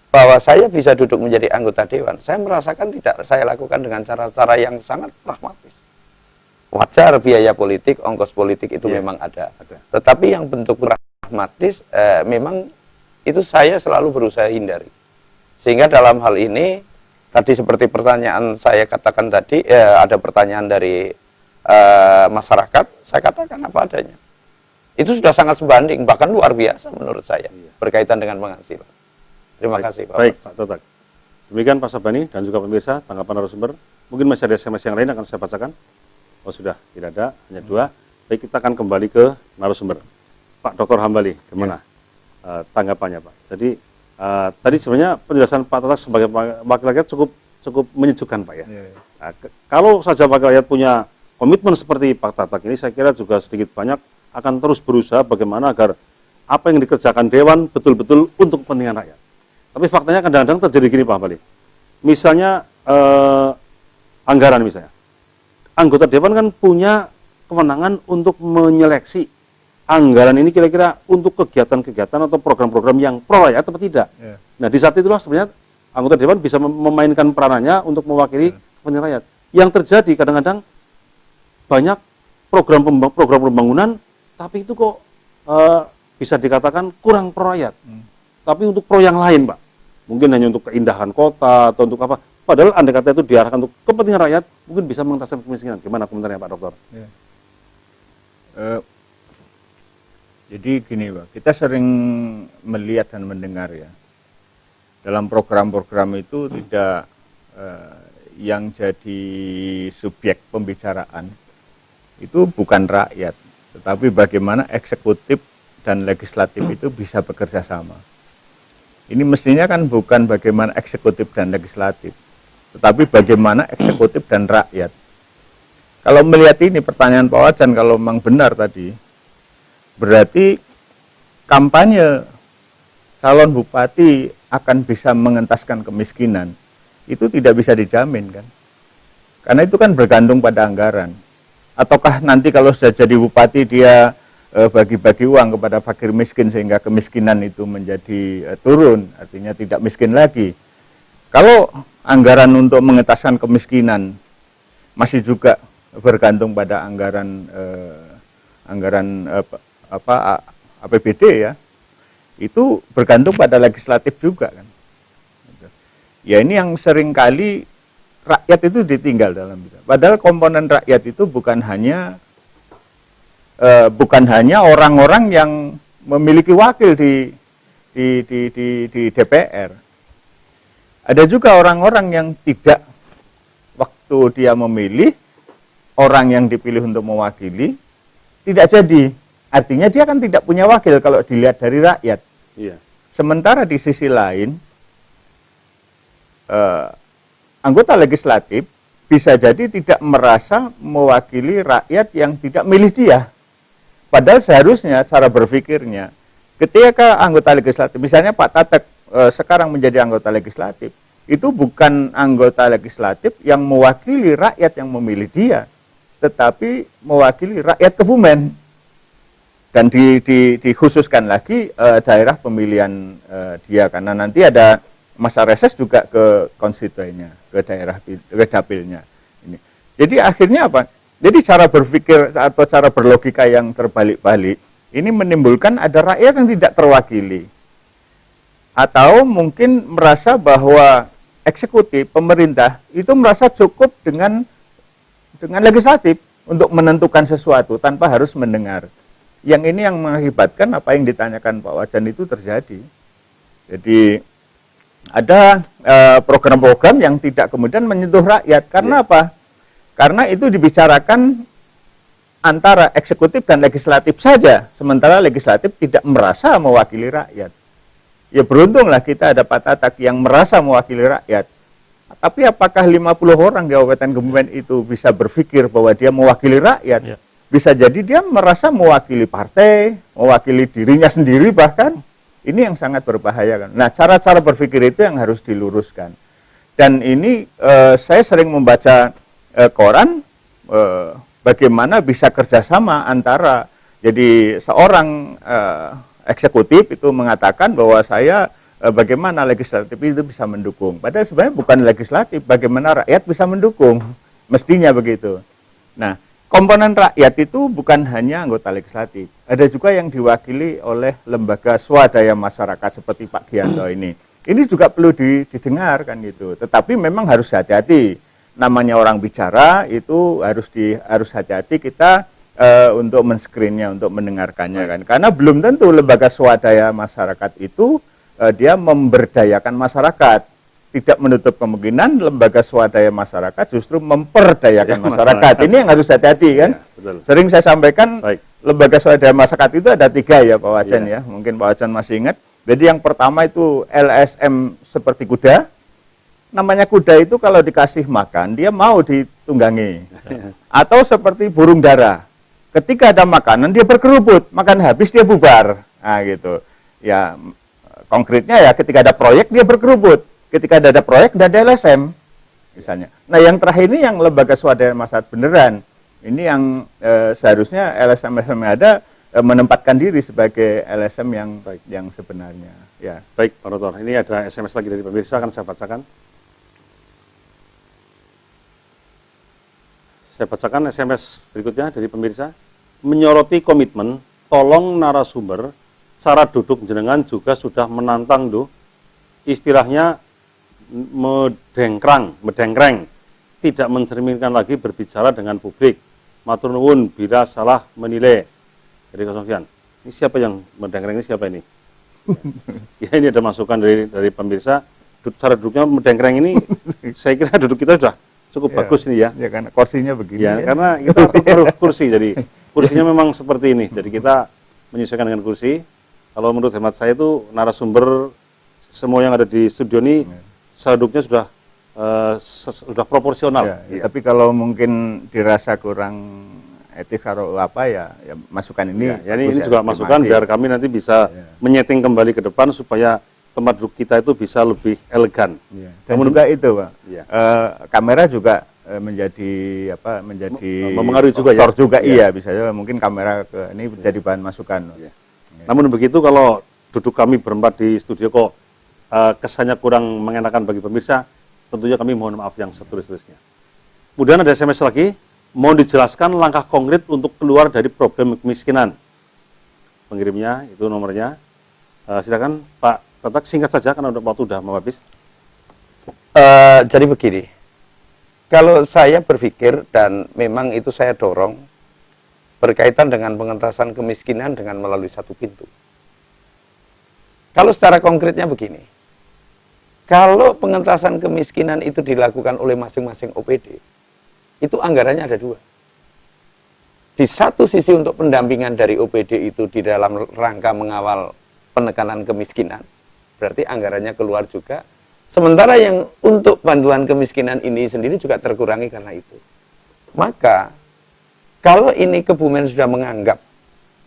bahwa saya bisa duduk menjadi anggota Dewan, saya merasakan tidak saya lakukan dengan cara-cara yang sangat pragmatis. Wajar biaya politik, ongkos politik itu memang ada. Tetapi yang bentuk pragmatis memang itu saya selalu berusaha hindari. Sehingga dalam hal ini, tadi seperti pertanyaan saya katakan tadi, ada pertanyaan dari masyarakat, saya katakan apa adanya. Itu sudah sangat sebanding, bahkan luar biasa menurut saya, berkaitan dengan penghasilan. Terima kasih Pak. Baik Pak Totak. Demikian Pak Sahbani dan juga pemirsa, tanggapan narasumber. Mungkin masih ada SMS yang lain akan saya bacakan. Oh sudah, tidak ada, hanya 2. Baik, kita akan kembali ke narasumber. Pak Dr. Hambali, gimana tanggapannya Pak? Jadi tadi sebenarnya penjelasan Pak Totak sebagai wakil rakyat cukup menyejukkan Pak ya. Nah, kalau saja wakil rakyat punya komitmen seperti Pak Totak ini, saya kira juga sedikit banyak akan terus berusaha bagaimana agar apa yang dikerjakan Dewan betul-betul untuk kepentingan rakyat. Tapi faktanya kadang-kadang terjadi gini Pak Hambali. Misalnya anggaran misalnya. Anggota Dewan kan punya kewenangan untuk menyeleksi anggaran ini kira-kira untuk kegiatan-kegiatan atau program-program yang pro rakyat atau tidak. Nah di saat itulah sebenarnya anggota Dewan bisa memainkan peranannya untuk mewakili kepentingan rakyat. Yang terjadi kadang-kadang banyak program pembangunan, tapi itu kok bisa dikatakan kurang pro rakyat. Tapi untuk pro yang lain Pak, mungkin hanya untuk keindahan kota atau untuk apa. Padahal andai kata itu diarahkan untuk kepentingan rakyat, mungkin bisa mengentaskan kemiskinan. Gimana komentarnya Pak Dokter? Jadi gini Pak, kita sering melihat dan mendengar ya, dalam program-program itu tidak yang jadi subjek pembicaraan itu bukan rakyat, tetapi bagaimana eksekutif dan legislatif itu bisa bekerja sama. Ini mestinya kan bukan bagaimana eksekutif dan legislatif, tetapi bagaimana eksekutif dan rakyat. Kalau melihat ini pertanyaan Pak Wajan, kalau memang benar tadi, berarti kampanye calon bupati akan bisa mengentaskan kemiskinan itu tidak bisa dijamin kan. Karena itu kan bergantung pada anggaran. Ataukah nanti kalau sudah jadi bupati dia bagi-bagi uang kepada fakir miskin sehingga kemiskinan itu menjadi turun, artinya tidak miskin lagi. Kalau anggaran untuk mengentaskan kemiskinan masih juga bergantung pada anggaran APBD ya, itu bergantung pada legislatif juga kan. Ya ini yang seringkali rakyat itu ditinggal dalam itu. Padahal komponen rakyat itu bukan hanya orang-orang yang memiliki wakil di DPR. Ada juga orang-orang yang tidak, waktu dia memilih orang yang dipilih untuk mewakili tidak jadi. Artinya dia kan tidak punya wakil kalau dilihat dari rakyat. Iya. Sementara di sisi lain anggota legislatif bisa jadi tidak merasa mewakili rakyat yang tidak milih dia. Padahal seharusnya cara berpikirnya, ketika anggota legislatif, misalnya Pak Tatek sekarang menjadi anggota legislatif, itu bukan anggota legislatif yang mewakili rakyat yang memilih dia, tetapi mewakili rakyat Kebumen. Dan dikhususkan lagi daerah pemilihan dia, karena nanti ada masa reses juga ke konstituennya, ke daerah, ke dapilnya. Ini. Jadi akhirnya apa? Jadi cara berpikir atau cara berlogika yang terbalik-balik ini menimbulkan ada rakyat yang tidak terwakili. Atau mungkin merasa bahwa eksekutif, pemerintah itu merasa cukup dengan legislatif untuk menentukan sesuatu tanpa harus mendengar. Yang ini yang mengakibatkan apa yang ditanyakan Pak Wajan itu terjadi. Jadi ada program-program yang tidak kemudian menyentuh rakyat. Karena apa? Karena itu dibicarakan antara eksekutif dan legislatif saja, sementara legislatif tidak merasa mewakili rakyat. Ya beruntunglah kita ada Pak Tatak yang merasa mewakili rakyat. Tapi apakah 50 orang di Kabupaten Kebumen itu bisa berpikir bahwa dia mewakili rakyat? Ya. Bisa jadi dia merasa mewakili partai, mewakili dirinya sendiri bahkan. Ini yang sangat berbahaya kan. Nah, cara-cara berpikir itu yang harus diluruskan. Dan ini saya sering membaca koran bagaimana bisa kerjasama antara, jadi seorang eksekutif itu mengatakan bahwa saya bagaimana legislatif itu bisa mendukung. Padahal sebenarnya bukan legislatif, bagaimana rakyat bisa mendukung. Mestinya begitu. Nah, komponen rakyat itu bukan hanya anggota legislatif, ada juga yang diwakili oleh lembaga swadaya masyarakat seperti Pak Gianto ini. Ini juga perlu didengar kan gitu. Tetapi memang harus hati-hati. Namanya orang bicara itu harus hati-hati kita untuk men-screennya, untuk mendengarkannya kan. Karena belum tentu lembaga swadaya masyarakat itu dia memberdayakan masyarakat. Tidak menutup kemungkinan lembaga swadaya masyarakat justru memperdayakan masyarakat. Ini yang harus hati-hati kan. Ya, sering saya sampaikan, lembaga swadaya masyarakat itu ada 3 ya Pak Wajan ya. Mungkin Pak Wajan masih ingat. Jadi yang pertama itu LSM seperti kuda. Namanya kuda itu kalau dikasih makan, dia mau ditunggangi. Atau seperti burung dara. Ketika ada makanan, dia berkerubut. Makan habis, dia bubar. Nah gitu. Ya, konkretnya ya ketika ada proyek, dia berkerubut. Ketika ada proyek, ada LSM, misalnya. Nah, yang terakhir ini yang lembaga swadaya masyarakat beneran. Ini yang seharusnya LSM-LSM yang ada menempatkan diri sebagai LSM yang sebenarnya. Ya. Baik, Pak Rotor. Ini ada SMS lagi dari pemirsa, akan saya bacakan. Saya bacakan SMS berikutnya dari pemirsa. Menyoroti komitmen, tolong narasumber, cara duduk jenengan juga sudah menantang, istilahnya medengkrang, tidak mencerminkan lagi berbicara dengan publik. Matur nuwun bila salah menilai. Dari Kosongkian. Ini siapa yang medengkrang, ini siapa ini? Ya ini ada masukan dari pemirsa. Cara duduknya medengkrang ini, saya kira duduk kita sudah cukup bagus ini ya. Ya karena kursinya begini. Ya, karena kita perlu kursi, jadi kursinya memang seperti ini. Jadi kita menyesuaikan dengan kursi. Kalau menurut hemat saya itu narasumber semua yang ada di studio ini duduknya sudah proporsional. Ya. Tapi kalau mungkin dirasa kurang etis atau apa ya masukkan ini. Ya, ini juga masukan biar kami nanti bisa menyeting kembali ke depan supaya tempat duduk kita itu bisa lebih elegan. Ya. Dan juga itu, Pak. Ya. Kamera juga menjadi Mempengaruhi juga ya. Juga Ya. iya, bisa juga mungkin kamera ini jadi bahan masukan. Ya. Namun begitu kalau duduk kami berempat di studio kok kesannya kurang mengenakan bagi pemirsa, tentunya kami mohon maaf yang setulus-tulusnya. Kemudian ada SMS lagi, mohon dijelaskan langkah konkret untuk keluar dari problem kemiskinan. Pengirimnya itu nomornya. Silakan Pak Tatak, singkat saja karena waktu udah mau habis. Jadi begini, kalau saya berpikir dan memang itu saya dorong berkaitan dengan pengentasan kemiskinan dengan melalui satu pintu. Kalau secara konkretnya begini, kalau pengentasan kemiskinan itu dilakukan oleh masing-masing OPD, itu anggarannya ada dua. Di satu sisi untuk pendampingan dari OPD itu di dalam rangka mengawal penekanan kemiskinan, berarti anggarannya keluar juga. Sementara yang untuk bantuan kemiskinan ini sendiri juga terkurangi karena itu. Maka, kalau ini Kebumen sudah menganggap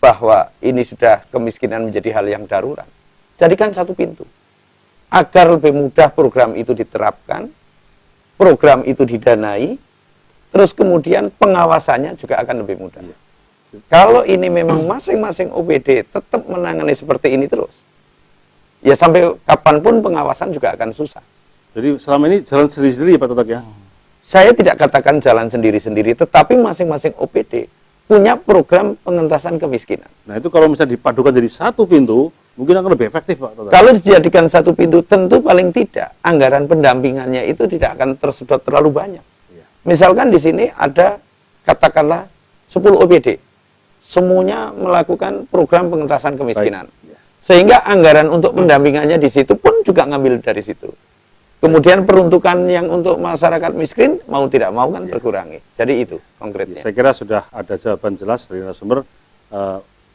bahwa ini sudah kemiskinan menjadi hal yang darurat, jadikan satu pintu. Agar lebih mudah program itu diterapkan, program itu didanai, terus kemudian pengawasannya juga akan lebih mudah. Kalau ini memang masing-masing OPD tetap menangani seperti ini terus, ya sampai kapanpun pengawasan juga akan susah. Jadi selama ini jalan sendiri-sendiri ya Pak Tatak ya? Saya tidak katakan jalan sendiri-sendiri, tetapi masing-masing OPD punya program pengentasan kemiskinan. Nah itu kalau misalnya dipadukan jadi satu pintu, mungkin akan lebih efektif Pak Tatak. Kalau dijadikan satu pintu, tentu paling tidak anggaran pendampingannya itu tidak akan tersedot terlalu banyak. Iya. Misalkan di sini ada katakanlah 10 OPD, semuanya melakukan program pengentasan kemiskinan. Baik. Ya. Sehingga anggaran untuk pendampingannya di situ pun juga ngambil dari situ. Kemudian peruntukan yang untuk masyarakat miskin mau tidak mau kan terkurangi. Jadi itu konkretnya. Saya kira sudah ada jawaban jelas dari narasumber.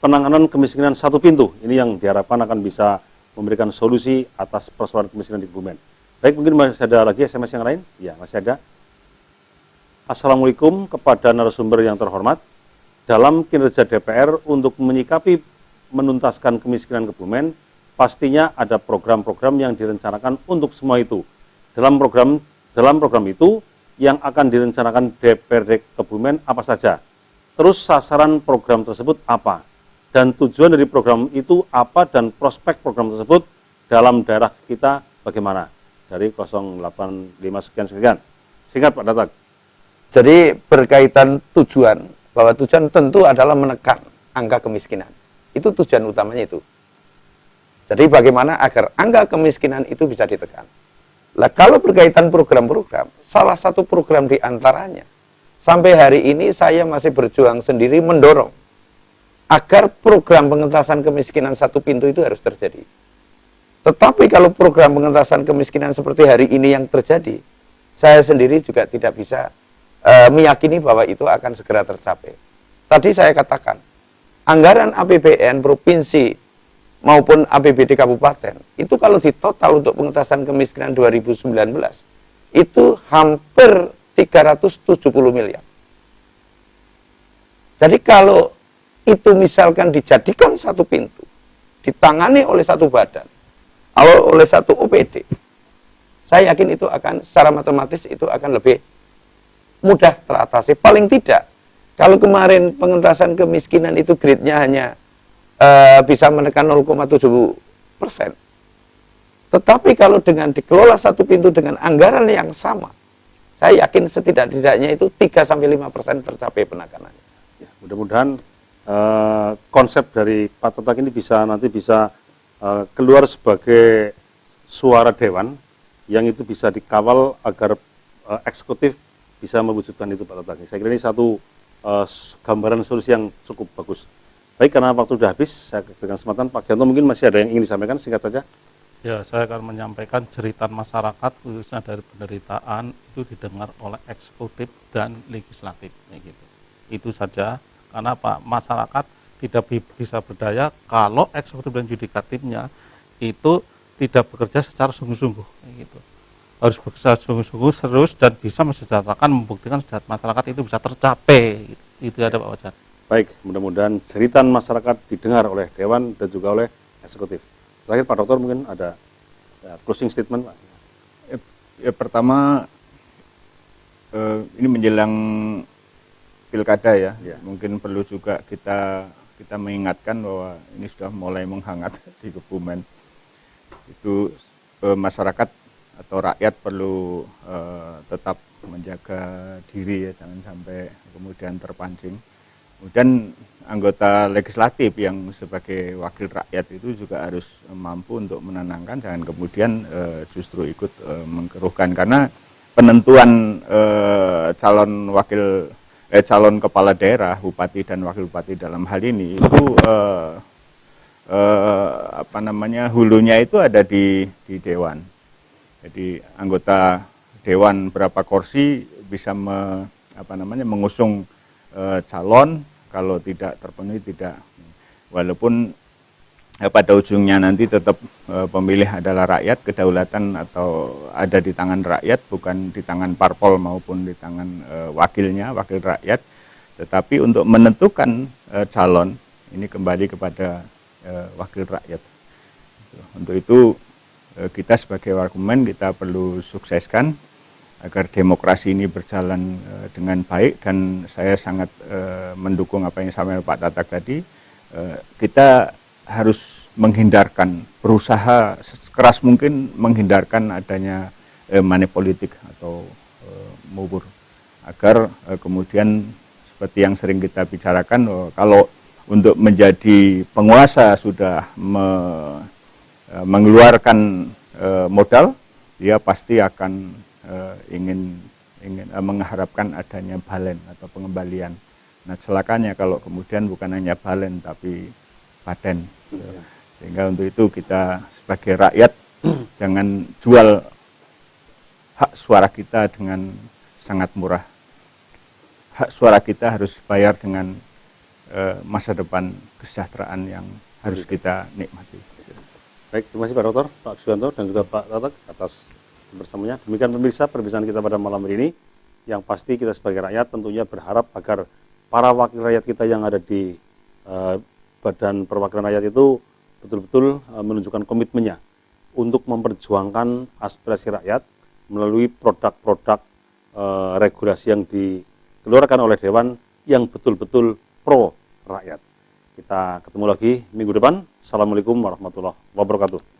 Penanganan kemiskinan satu pintu ini yang diharapkan akan bisa memberikan solusi atas persoalan kemiskinan di Kebumen. Baik, mungkin masih ada lagi SMS yang lain? Ya, masih ada. Assalamualaikum kepada narasumber yang terhormat. Dalam kinerja DPR untuk menyikapi menuntaskan kemiskinan Kebumen, pastinya ada program-program yang direncanakan untuk semua itu. Dalam program itu yang akan direncanakan DPRD Kebumen apa saja? Terus sasaran program tersebut apa? Dan tujuan dari program itu apa dan prospek program tersebut dalam daerah kita bagaimana? Dari 085 sekian. Singkat Pak Tatak. Jadi berkaitan tujuan, bahwa tujuan tentu adalah menekan angka kemiskinan. Itu tujuan utamanya itu. Jadi bagaimana agar angka kemiskinan itu bisa ditekan. Lah kalau berkaitan program-program, salah satu program di antaranya, sampai hari ini saya masih berjuang sendiri mendorong agar program pengentasan kemiskinan satu pintu itu harus terjadi. Tetapi kalau program pengentasan kemiskinan seperti hari ini yang terjadi, saya sendiri juga tidak bisa meyakini bahwa itu akan segera tercapai. Tadi saya katakan, anggaran APBN provinsi maupun APBD kabupaten, itu kalau ditotal untuk pengentasan kemiskinan 2019, itu hampir 370 miliar. Jadi kalau itu misalkan dijadikan satu pintu, ditangani oleh satu badan, oleh satu OPD, saya yakin itu akan secara matematis itu akan lebih mudah teratasi. Paling tidak, kalau kemarin pengentasan kemiskinan itu grade-nya hanya bisa menekan 0,7%. Tetapi kalau dengan dikelola satu pintu dengan anggaran yang sama, saya yakin setidak-tidaknya itu 3-5% tercapai penekanannya. Ya, mudah-mudahan konsep dari Pak Tatak ini nanti bisa keluar sebagai suara dewan yang itu bisa dikawal agar eksekutif bisa mewujudkan itu Pak Tatak. Saya kira ini satu gambaran solusi yang cukup bagus. Baik, karena waktu sudah habis, saya berikan kesempatan Pak Gianto, mungkin masih ada yang ingin disampaikan, singkat saja. Ya, saya akan menyampaikan jeritan masyarakat khususnya dari penderitaan itu didengar oleh eksekutif dan legislatif. Gitu. Itu saja, karena Pak masyarakat tidak bisa berdaya kalau eksekutif dan yudikatifnya itu tidak bekerja secara sungguh-sungguh. Gitu. Harus bekerja sungguh-sungguh serius dan bisa mensejahterakan, membuktikan masyarakat itu bisa tercapai. Gitu. Itu ada Pak Wajar. Baik, mudah-mudahan jeritan masyarakat didengar oleh Dewan dan juga oleh eksekutif. Terakhir Pak Dokter mungkin ada Closing statement, Pak. Ya, pertama ini menjelang pilkada ya, mungkin perlu juga kita mengingatkan bahwa ini sudah mulai menghangat di Kebumen. Itu masyarakat atau rakyat perlu tetap menjaga diri ya, jangan sampai kemudian terpancing. Kemudian anggota legislatif yang sebagai wakil rakyat itu juga harus mampu untuk menenangkan, jangan kemudian justru ikut mengkeruhkan, karena penentuan calon kepala daerah, bupati dan wakil bupati dalam hal ini itu hulunya itu ada di dewan. Jadi anggota dewan berapa kursi bisa mengusung calon, kalau tidak terpenuhi tidak. Walaupun pada ujungnya nanti tetap pemilih adalah rakyat, kedaulatan atau ada di tangan rakyat, bukan di tangan parpol maupun di tangan wakilnya, wakil rakyat. Tetapi untuk menentukan calon ini kembali kepada wakil rakyat. Untuk itu kita sebagai Wakemen kita perlu sukseskan agar demokrasi ini berjalan dengan baik, dan saya sangat mendukung apa yang disampaikan Pak Tatak tadi. Kita harus berusaha sekeras mungkin menghindarkan adanya money politik atau mubur, agar kemudian seperti yang sering kita bicarakan, kalau untuk menjadi penguasa sudah mengeluarkan modal, dia pasti akan ingin mengharapkan adanya balen atau pengembalian. Nah, celakanya kalau kemudian bukan hanya balen tapi paten. Sehingga untuk itu kita sebagai rakyat jangan jual hak suara kita dengan sangat murah. Hak suara kita harus bayar dengan masa depan kesejahteraan yang harus kita nikmati. Baik, terima kasih Pak Dr. Pak Suyanto dan juga Pak Tatak atas bersamanya. Demikian pemirsa perbincangan kita pada malam hari ini. Yang pasti kita sebagai rakyat tentunya berharap agar para wakil rakyat kita yang ada di Badan Perwakilan Rakyat itu betul-betul menunjukkan komitmennya untuk memperjuangkan aspirasi rakyat melalui produk-produk regulasi yang dikeluarkan oleh Dewan yang betul-betul pro rakyat. Kita ketemu lagi minggu depan. Assalamualaikum warahmatullahi wabarakatuh.